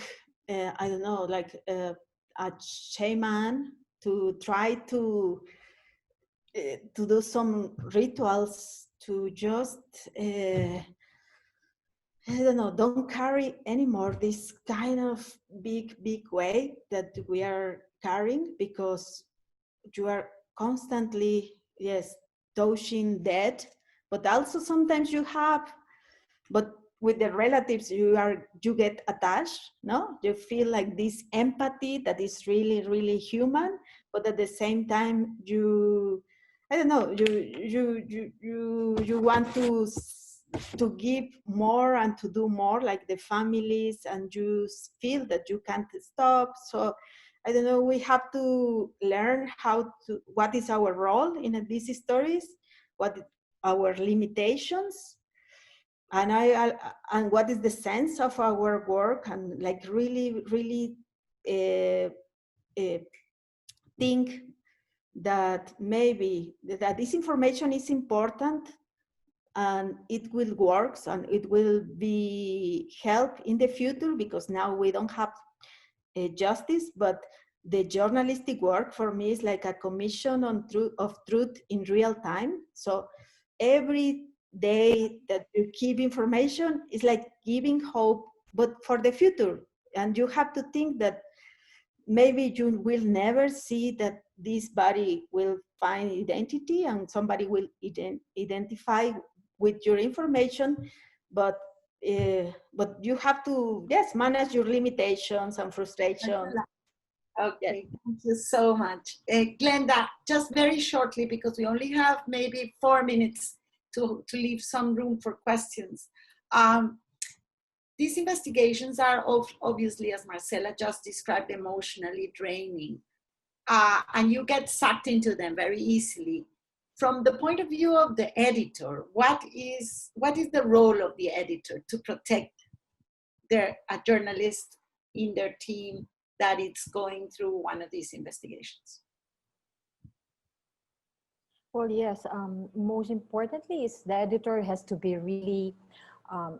I don't know, like a shaman to try to do some rituals to just, I don't know, don't carry anymore this kind of big weight that we are carrying, because you are constantly, yes, touching death, but also sometimes you have, but with the relatives you get attached, no? You feel like this empathy that is really human, but at the same time you, I don't know, you want to give more and to do more, like the families, and you feel that you can't stop. So I don't know, we have to learn what is our role in these stories, what our limitations, and and what is the sense of our work, and like really think that maybe that this information is important, and it will work, and it will be help in the future, because now we don't have justice, but the journalistic work for me is like a commission on truth in real time. So every day that you give information is like giving hope, but for the future. And you have to think that maybe you will never see that this body will find identity and somebody will identify with your information, but you have to, yes, manage your limitations and frustrations. Okay, thank you so much. Glenda, just very shortly, because we only have maybe 4 minutes to leave some room for questions. These investigations are obviously, as Marcela just described, emotionally draining. And you get sucked into them very easily. From the point of view of the editor, what is the role of the editor to protect a journalist in their team that it's going through one of these investigations? Well, yes, most importantly is the editor has to be really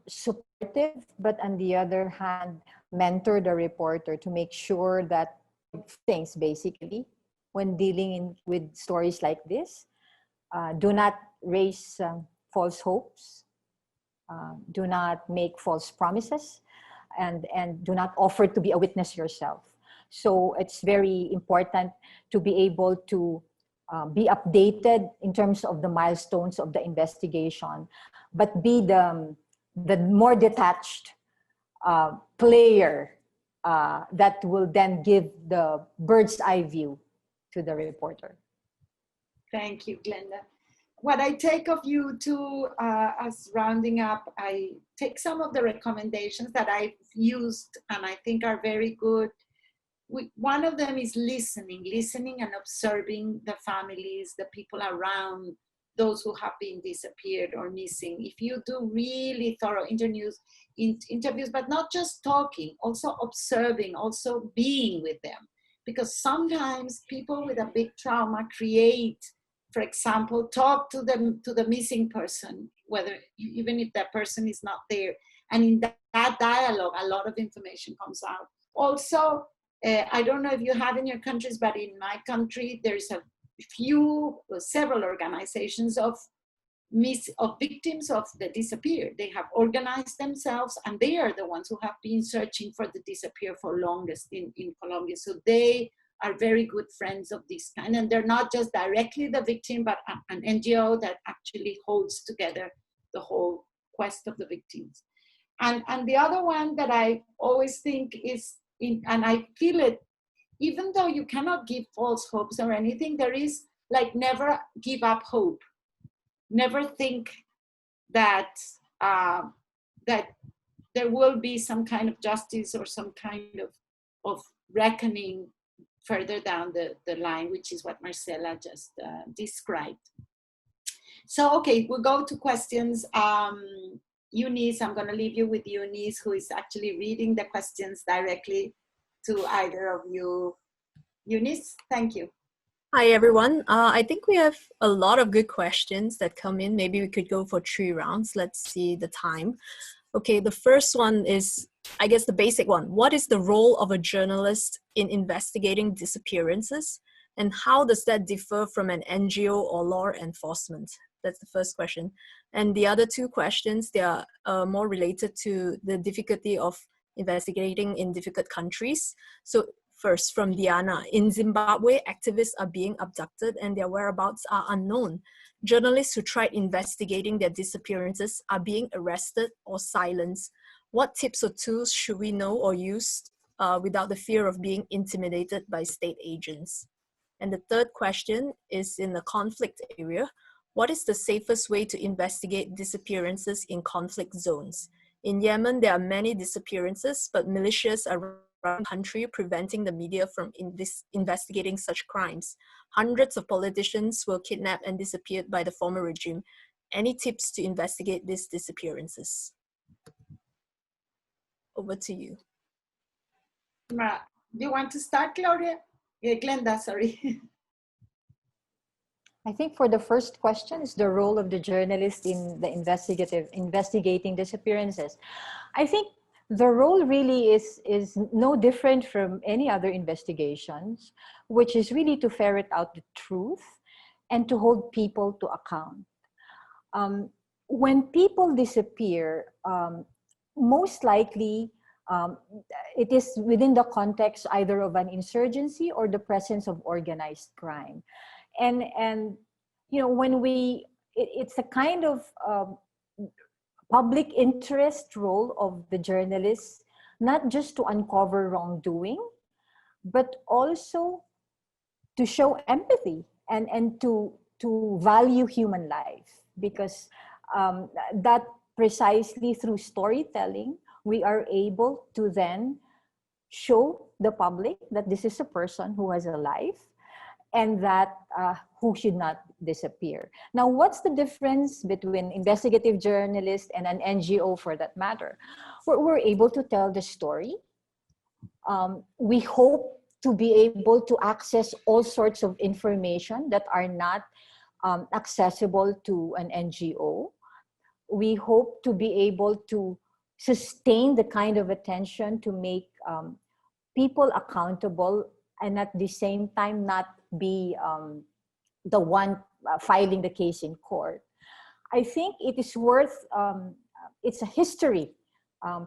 supportive, but on the other hand, mentor the reporter to make sure that things basically when dealing with stories like this, do not raise false hopes, do not make false promises, and do not offer to be a witness yourself. So it's very important to be able to be updated in terms of the milestones of the investigation, but be the more detached player that will then give the bird's eye view to the reporter. Thank you, Glenda. What I take of you too, as rounding up, I take some of the recommendations that I've used and I think are very good. One of them is listening and observing the families, the people around those who have been disappeared or missing. If you do really thorough interviews, but not just talking, also observing, also being with them. Because sometimes people with a big trauma create, for example, talk to the missing person, even if that person is not there. And in that dialogue, a lot of information comes out. Also, I don't know if you have in your countries, but in my country, there's several organizations of victims of the disappeared. They have organized themselves, and they are the ones who have been searching for the disappeared for longest in Colombia. So they are very good friends of this kind, and they're not just directly the victim, but an NGO that actually holds together the whole quest of the victims. And the other one that I always think is, and I feel it, even though you cannot give false hopes or anything, there is like never give up hope. Never think that that there will be some kind of justice or some kind of reckoning further down the line, which is what Marcela just described. So, okay, we'll go to questions. Eunice, I'm going to leave you with Eunice, who is actually reading the questions directly to either of you. Eunice, thank you. Hi, everyone. I think we have a lot of good questions that come in. Maybe we could go for 3 rounds. Let's see the time. Okay, the first one is, I guess, the basic one. What is the role of a journalist in investigating disappearances? And how does that differ from an NGO or law enforcement? That's the first question. And the other two questions, they are more related to the difficulty of investigating in difficult countries. So first, from Diana, in Zimbabwe, activists are being abducted and their whereabouts are unknown. Journalists who tried investigating their disappearances are being arrested or silenced. What tips or tools should we know or use without the fear of being intimidated by state agents? And the third question is in the conflict area. What is the safest way to investigate disappearances in conflict zones? In Yemen, there are many disappearances, but militias are around the country preventing the media from investigating such crimes. Hundreds of politicians were kidnapped and disappeared by the former regime. Any tips to investigate these disappearances? Over to you. Do you want to start, Gloria? Glenda, sorry. I think for the first question is the role of the journalist in the investigating disappearances. I think the role really is no different from any other investigations, which is really to ferret out the truth and to hold people to account. When people disappear, most likely it is within the context either of an insurgency or the presence of organized crime. And you know, when it's a kind of public interest role of the journalists, not just to uncover wrongdoing, but also to show empathy and to value human life, because that precisely through storytelling, we are able to then show the public that this is a person who has a life and that who should not disappear. Now, what's the difference between investigative journalists and an NGO for that matter? We're able to tell the story. We hope to be able to access all sorts of information that are not accessible to an NGO. We hope to be able to sustain the kind of attention to make people accountable and at the same time not be the one filing the case in court. I think it is worth, it's a history.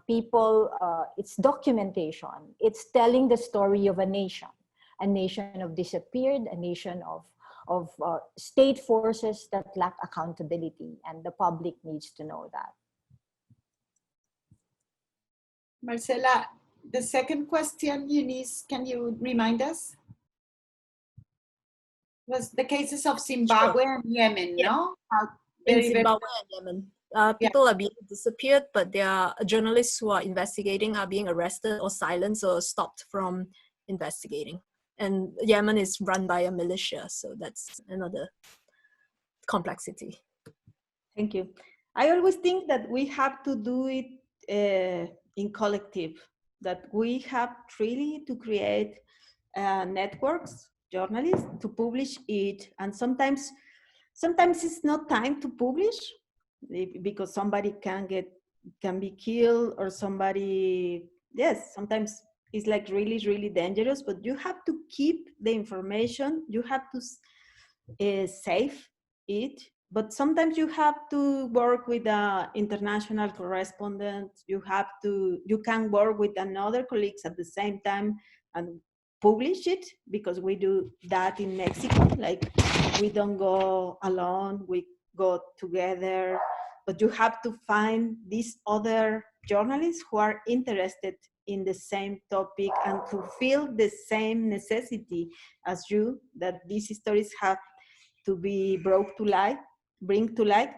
It's documentation. It's telling the story of a nation of disappeared, a nation of state forces that lack accountability, and the public needs to know that. Marcela, the second question, Eunice, can you remind us? Was the cases of Zimbabwe and Yemen, no? In Zimbabwe and Yemen, people are being disappeared, but there are journalists who are investigating are being arrested or silenced or stopped from investigating. And Yemen is run by a militia, so that's another complexity. Thank you. I always think that we have to do it in collective, that we have really to create networks, journalists, to publish it. And sometimes it's not time to publish because somebody can be killed or somebody, yes, sometimes it's like really, really dangerous, but you have to keep the information, you have to save it. But sometimes you have to work with an international correspondent. You can work with another colleagues at the same time and publish it, because we do that in Mexico. Like, we don't go alone, we go together. But you have to find these other journalists who are interested in the same topic and to feel the same necessity as you, that these stories have to be bring to light.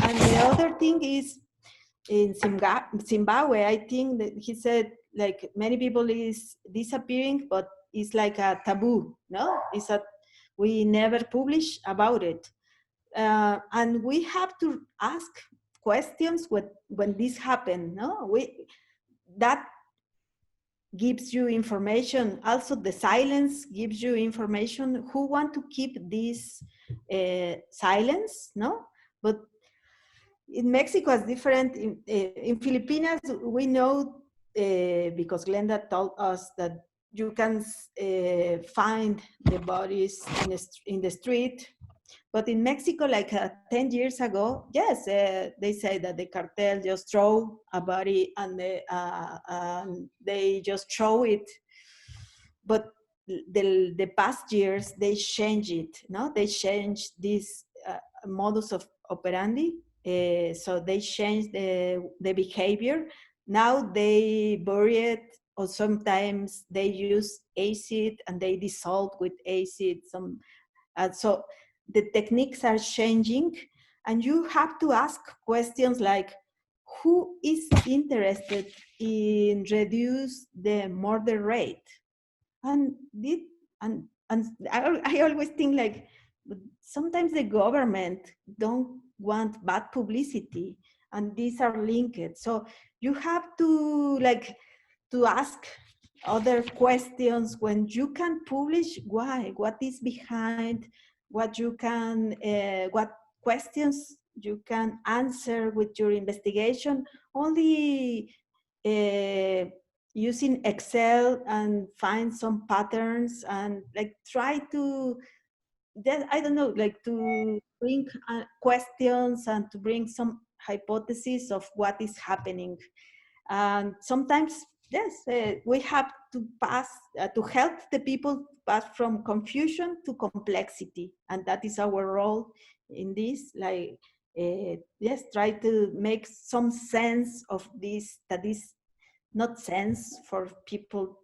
And the other thing is, in Zimbabwe, I think that he said, like, many people is disappearing, but it's like a taboo, no? We never publish about it. And we have to ask questions when this happens, no? That gives you information. Also, the silence gives you information. Who want to keep this silence, no? But in Mexico it's different. In Filipinas, we know, because Glenda told us that you can find the bodies in the street. But in Mexico, like 10 years ago, yes, they say that the cartel just throw a body and they just throw it. But the past years, they changed it, no? They changed this modus of operandi. So they changed the behavior. Now they bury it, or sometimes they use acid and they dissolve with acid. So the techniques are changing, and you have to ask questions like, who is interested in reduce the murder rate? And I always think like, sometimes the government don't want bad publicity, and these are linked. So you have to ask other questions when you can publish. Why? What is behind? What you can? What questions you can answer with your investigation? Only using Excel and find some patterns and try to. I don't know, to bring questions and to bring some hypotheses of what is happening. And sometimes, yes, we have to pass to help the people pass from confusion to complexity, and that is our role in this. Yes, try to make some sense of this that is not sense for people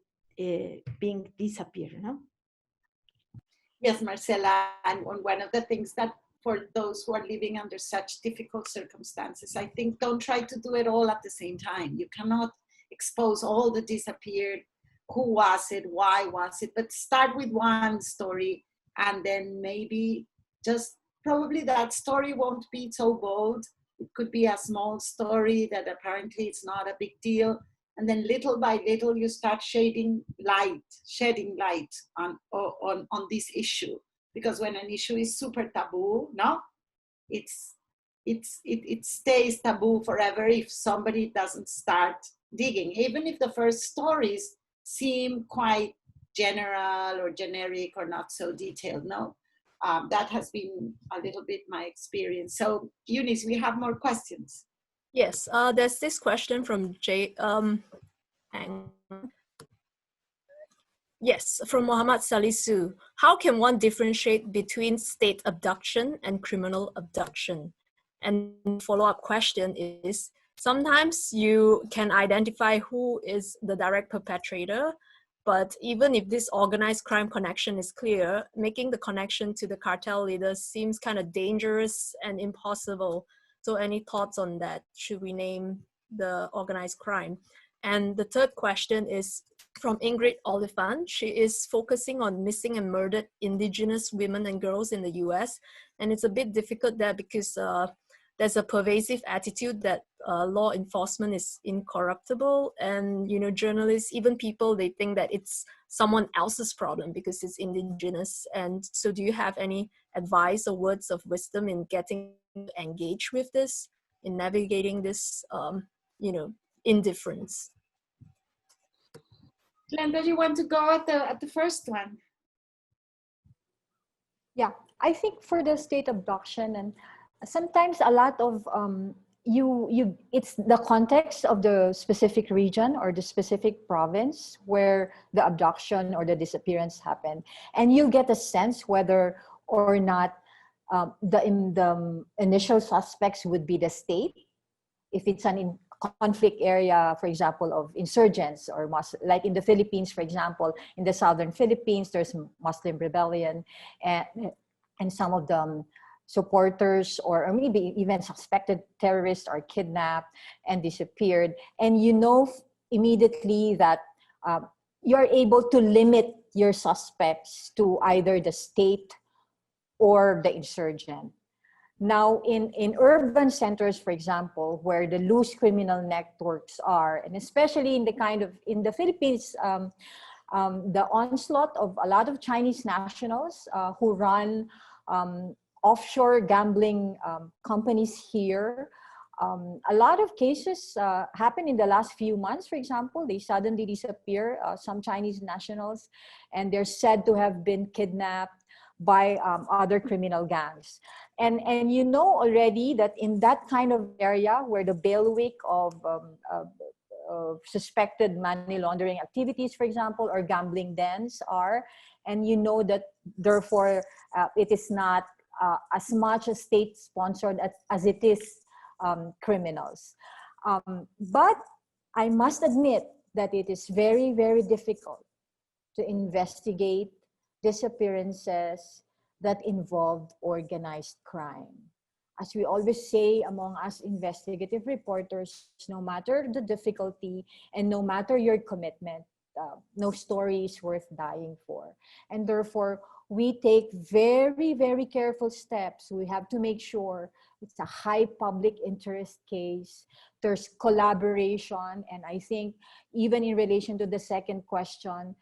being disappeared. No. Yes, Marcela, and one of the things that for those who are living under such difficult circumstances, I think don't try to do it all at the same time. You cannot expose all the disappeared, who was it, why was it, but start with one story, and then maybe just probably that story won't be so bold. It could be a small story that apparently it's not a big deal. And then little by little, you start shedding light on this issue. Because when an issue is super taboo, no, it stays taboo forever if somebody doesn't start digging. Even if the first stories seem quite general or generic or not so detailed, no. That has been a little bit my experience. So Eunice, we have more questions. Yes, there's this question from Yes, from Muhammad Salisu. How can one differentiate between state abduction and criminal abduction? And follow-up question is, sometimes you can identify who is the direct perpetrator, but even if this organized crime connection is clear, making the connection to the cartel leaders seems kind of dangerous and impossible. So any thoughts on that? Should we name the organized crime? And the third question is from Ingrid Oliphant. She is focusing on missing and murdered indigenous women and girls in the US. And it's a bit difficult there because there's a pervasive attitude that law enforcement is incorruptible. And, you know, journalists, even people, they think that it's someone else's problem because it's indigenous. And so do you have any advice or words of wisdom in getting engaged with this, in navigating this, you know, indifference? Glenda, you want to go at the first one? Yeah, I think for the state abduction, and sometimes a lot of it's the context of the specific region or the specific province where the abduction or the disappearance happened, and you get a sense whether or not the initial suspects would be the state, if it's an conflict area, for example, of insurgents or like in the Philippines, for example, in the southern Philippines, there's Muslim rebellion, and some of them supporters or maybe even suspected terrorists are kidnapped and disappeared. And you know immediately that you're able to limit your suspects to either the state or the insurgent. Now, in urban centers, for example, where the loose criminal networks are, and especially in the Philippines, the onslaught of a lot of Chinese nationals who run offshore gambling companies here A lot of cases happen in the last few months. For example, they suddenly disappear, some Chinese nationals, and they're said to have been kidnapped by other criminal gangs. And you know already that in that kind of area where the bailiwick of suspected money laundering activities, for example, or gambling dens are, and you know that therefore it is not as much as state-sponsored as it is criminals. But I must admit that it is very, very difficult to investigate disappearances that involved organized crime. As we always say among us investigative reporters, no matter the difficulty and no matter your commitment, no story is worth dying for. And therefore, we take very, very careful steps. We have to make sure it's a high public interest case. There's collaboration. And I think even in relation to the second question,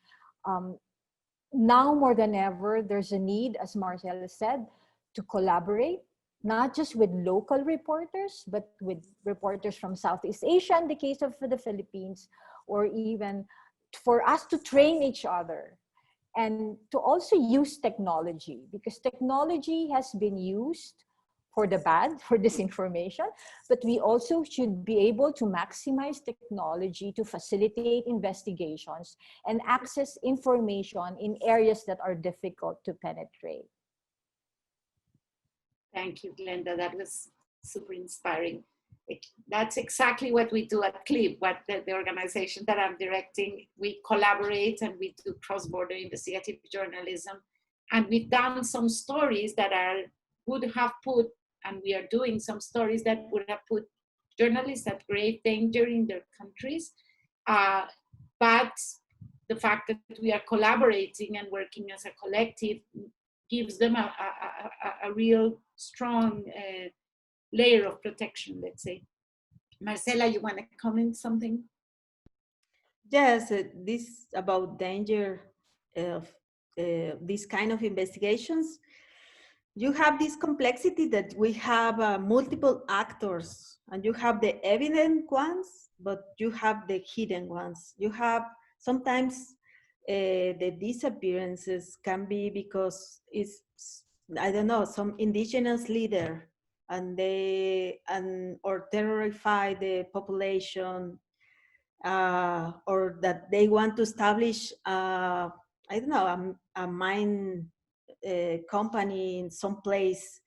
now more than ever, there's a need, as Marcela said, to collaborate, not just with local reporters, but with reporters from Southeast Asia in the case of the Philippines, or even for us to train each other and to also use technology, because technology has been used for the bad, for disinformation, but we also should be able to maximize technology to facilitate investigations and access information in areas that are difficult to penetrate. Thank you, Glenda. That was super inspiring. That's exactly what we do at CLIP, what the organization that I'm directing. We collaborate and we do cross-border investigative journalism. And we've done some stories that would have put, and we are doing some stories that would have put journalists at great danger in their countries. But the fact that we are collaborating and working as a collective gives them a real strong layer of protection, let's say. Marcela, you want to comment something? Yes, this about danger of this kind of investigations. You have this complexity that we have multiple actors, and you have the evident ones, but you have the hidden ones. You have sometimes the disappearances can be because it's, I don't know, some indigenous leader and or terrorify the population, or that they want to establish I don't know, a mine company in some place.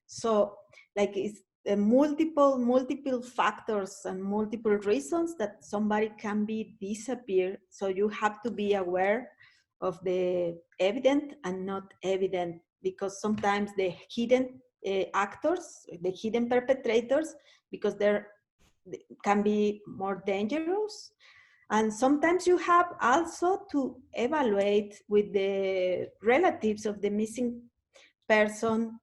So like it's multiple factors and multiple reasons that somebody can be disappear. So you have to be aware of the evident and not evident, because sometimes the hidden actors, the hidden perpetrators, because they can be more dangerous. And sometimes you have also to evaluate with the relatives of the missing person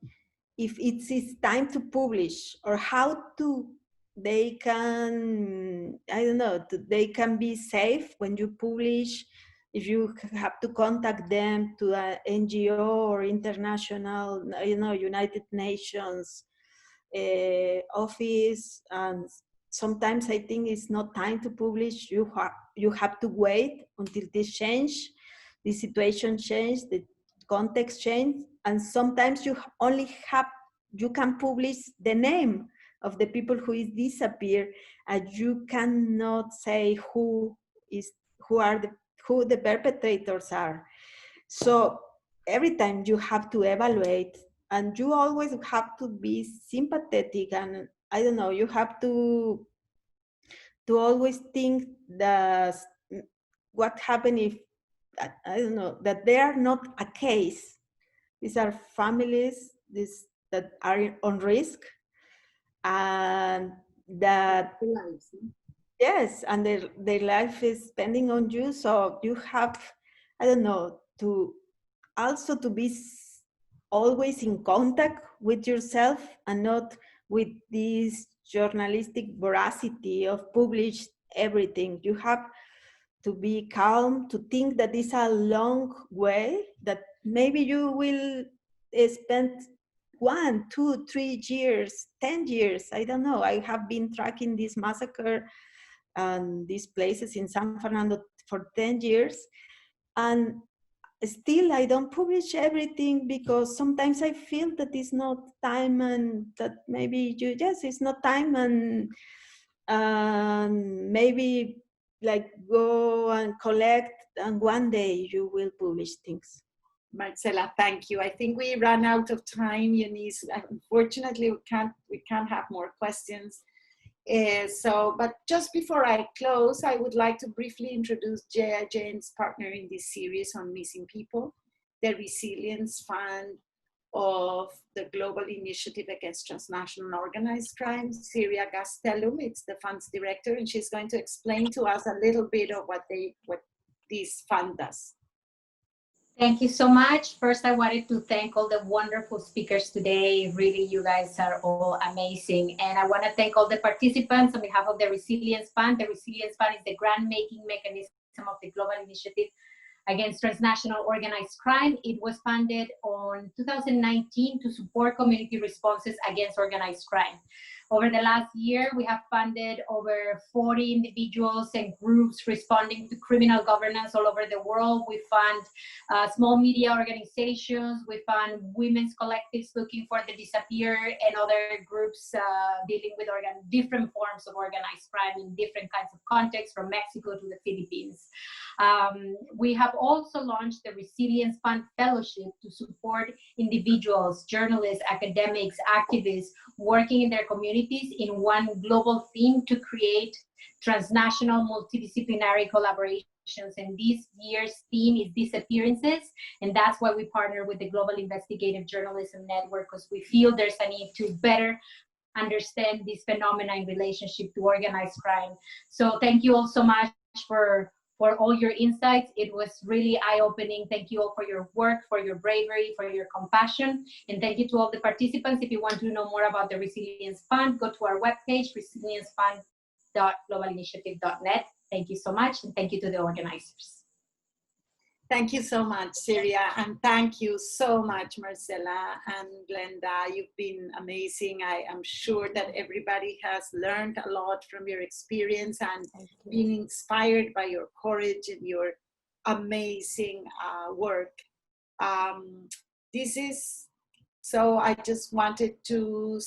if it is time to publish, or how to they can, I don't know, they can be safe when you publish, if you have to contact them to an NGO or international, you know, United Nations office. And sometimes I think it's not time to publish. You have to wait until this change, the situation change, the context change, and sometimes you can publish the name of the people who is disappeared, and you cannot say who the perpetrators are. So every time you have to evaluate, and you always have to be sympathetic, and I don't know, you have to always think that what happened if, I don't know, that they are not a case. These are families that are on risk, and that, yes, and their life is depending on you. So you have, I don't know, to also to be always in contact with yourself, and not with this journalistic voracity of publish everything. You have to be calm, to think that it's a long way, that maybe you will spend 1, 2, 3 years, 10 years, I don't know. I have been tracking this massacre and these places in San Fernando for 10 years. And still I don't publish everything because sometimes I feel that it's not time, and that maybe it's not time, and maybe like go and collect, and one day you will publish things. Marcela, thank you. I think we ran out of time, Eunice. Unfortunately, we can't have more questions. But just before I close, I would like to briefly introduce GIJN's partner in this series on missing people, the Resilience Fund of the Global Initiative Against Transnational Organized Crime, Syria Gastelum. It's the fund's director, and she's going to explain to us a little bit of what this fund does. Thank you so much. First, I wanted to thank all the wonderful speakers today. Really, you guys are all amazing. And I want to thank all the participants on behalf of the Resilience Fund. The Resilience Fund is the grant-making mechanism of the Global Initiative Against Transnational Organized Crime. It was funded on 2019 to support community responses against organized crime. Over the last year, we have funded over 40 individuals and groups responding to criminal governance all over the world. We fund small media organizations. We fund women's collectives looking for the disappeared, and other groups dealing with different forms of organized crime in different kinds of contexts, from Mexico to the Philippines. We have also launched the Resilience Fund Fellowship to support individuals, journalists, academics, activists working in their communities in one global theme to create transnational multidisciplinary collaborations. And this year's theme is Disappearances, and that's why we partner with the Global Investigative Journalism Network, because we feel there's a need to better understand this phenomena in relationship to organized crime. So thank you all so much for all your insights. It was really eye-opening. Thank you all for your work, for your bravery, for your compassion. And thank you to all the participants. If you want to know more about the Resilience Fund, go to our webpage, resiliencepund.globalinitiative.net. Thank you so much, and thank you to the organizers. Thank you so much, Syria, and thank you so much, Marcela and Glenda. You've been amazing. I am sure that everybody has learned a lot from your experience and been inspired by your courage and your amazing work. So I just wanted to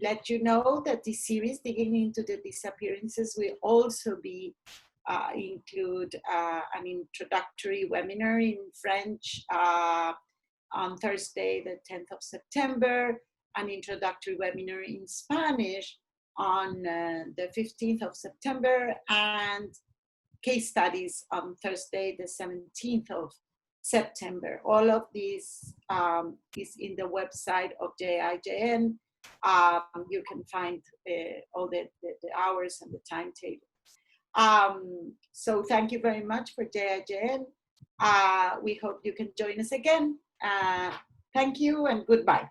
let you know that this series, Digging into the Disappearances, will also include an introductory webinar in French on Thursday, the 10th of September, an introductory webinar in Spanish on the 15th of September, and case studies on Thursday, the 17th of September. All of this is in the website of GIJN. You can find all the hours and the timetable. So thank you very much for GIJN. We hope you can join us again. Thank you and goodbye.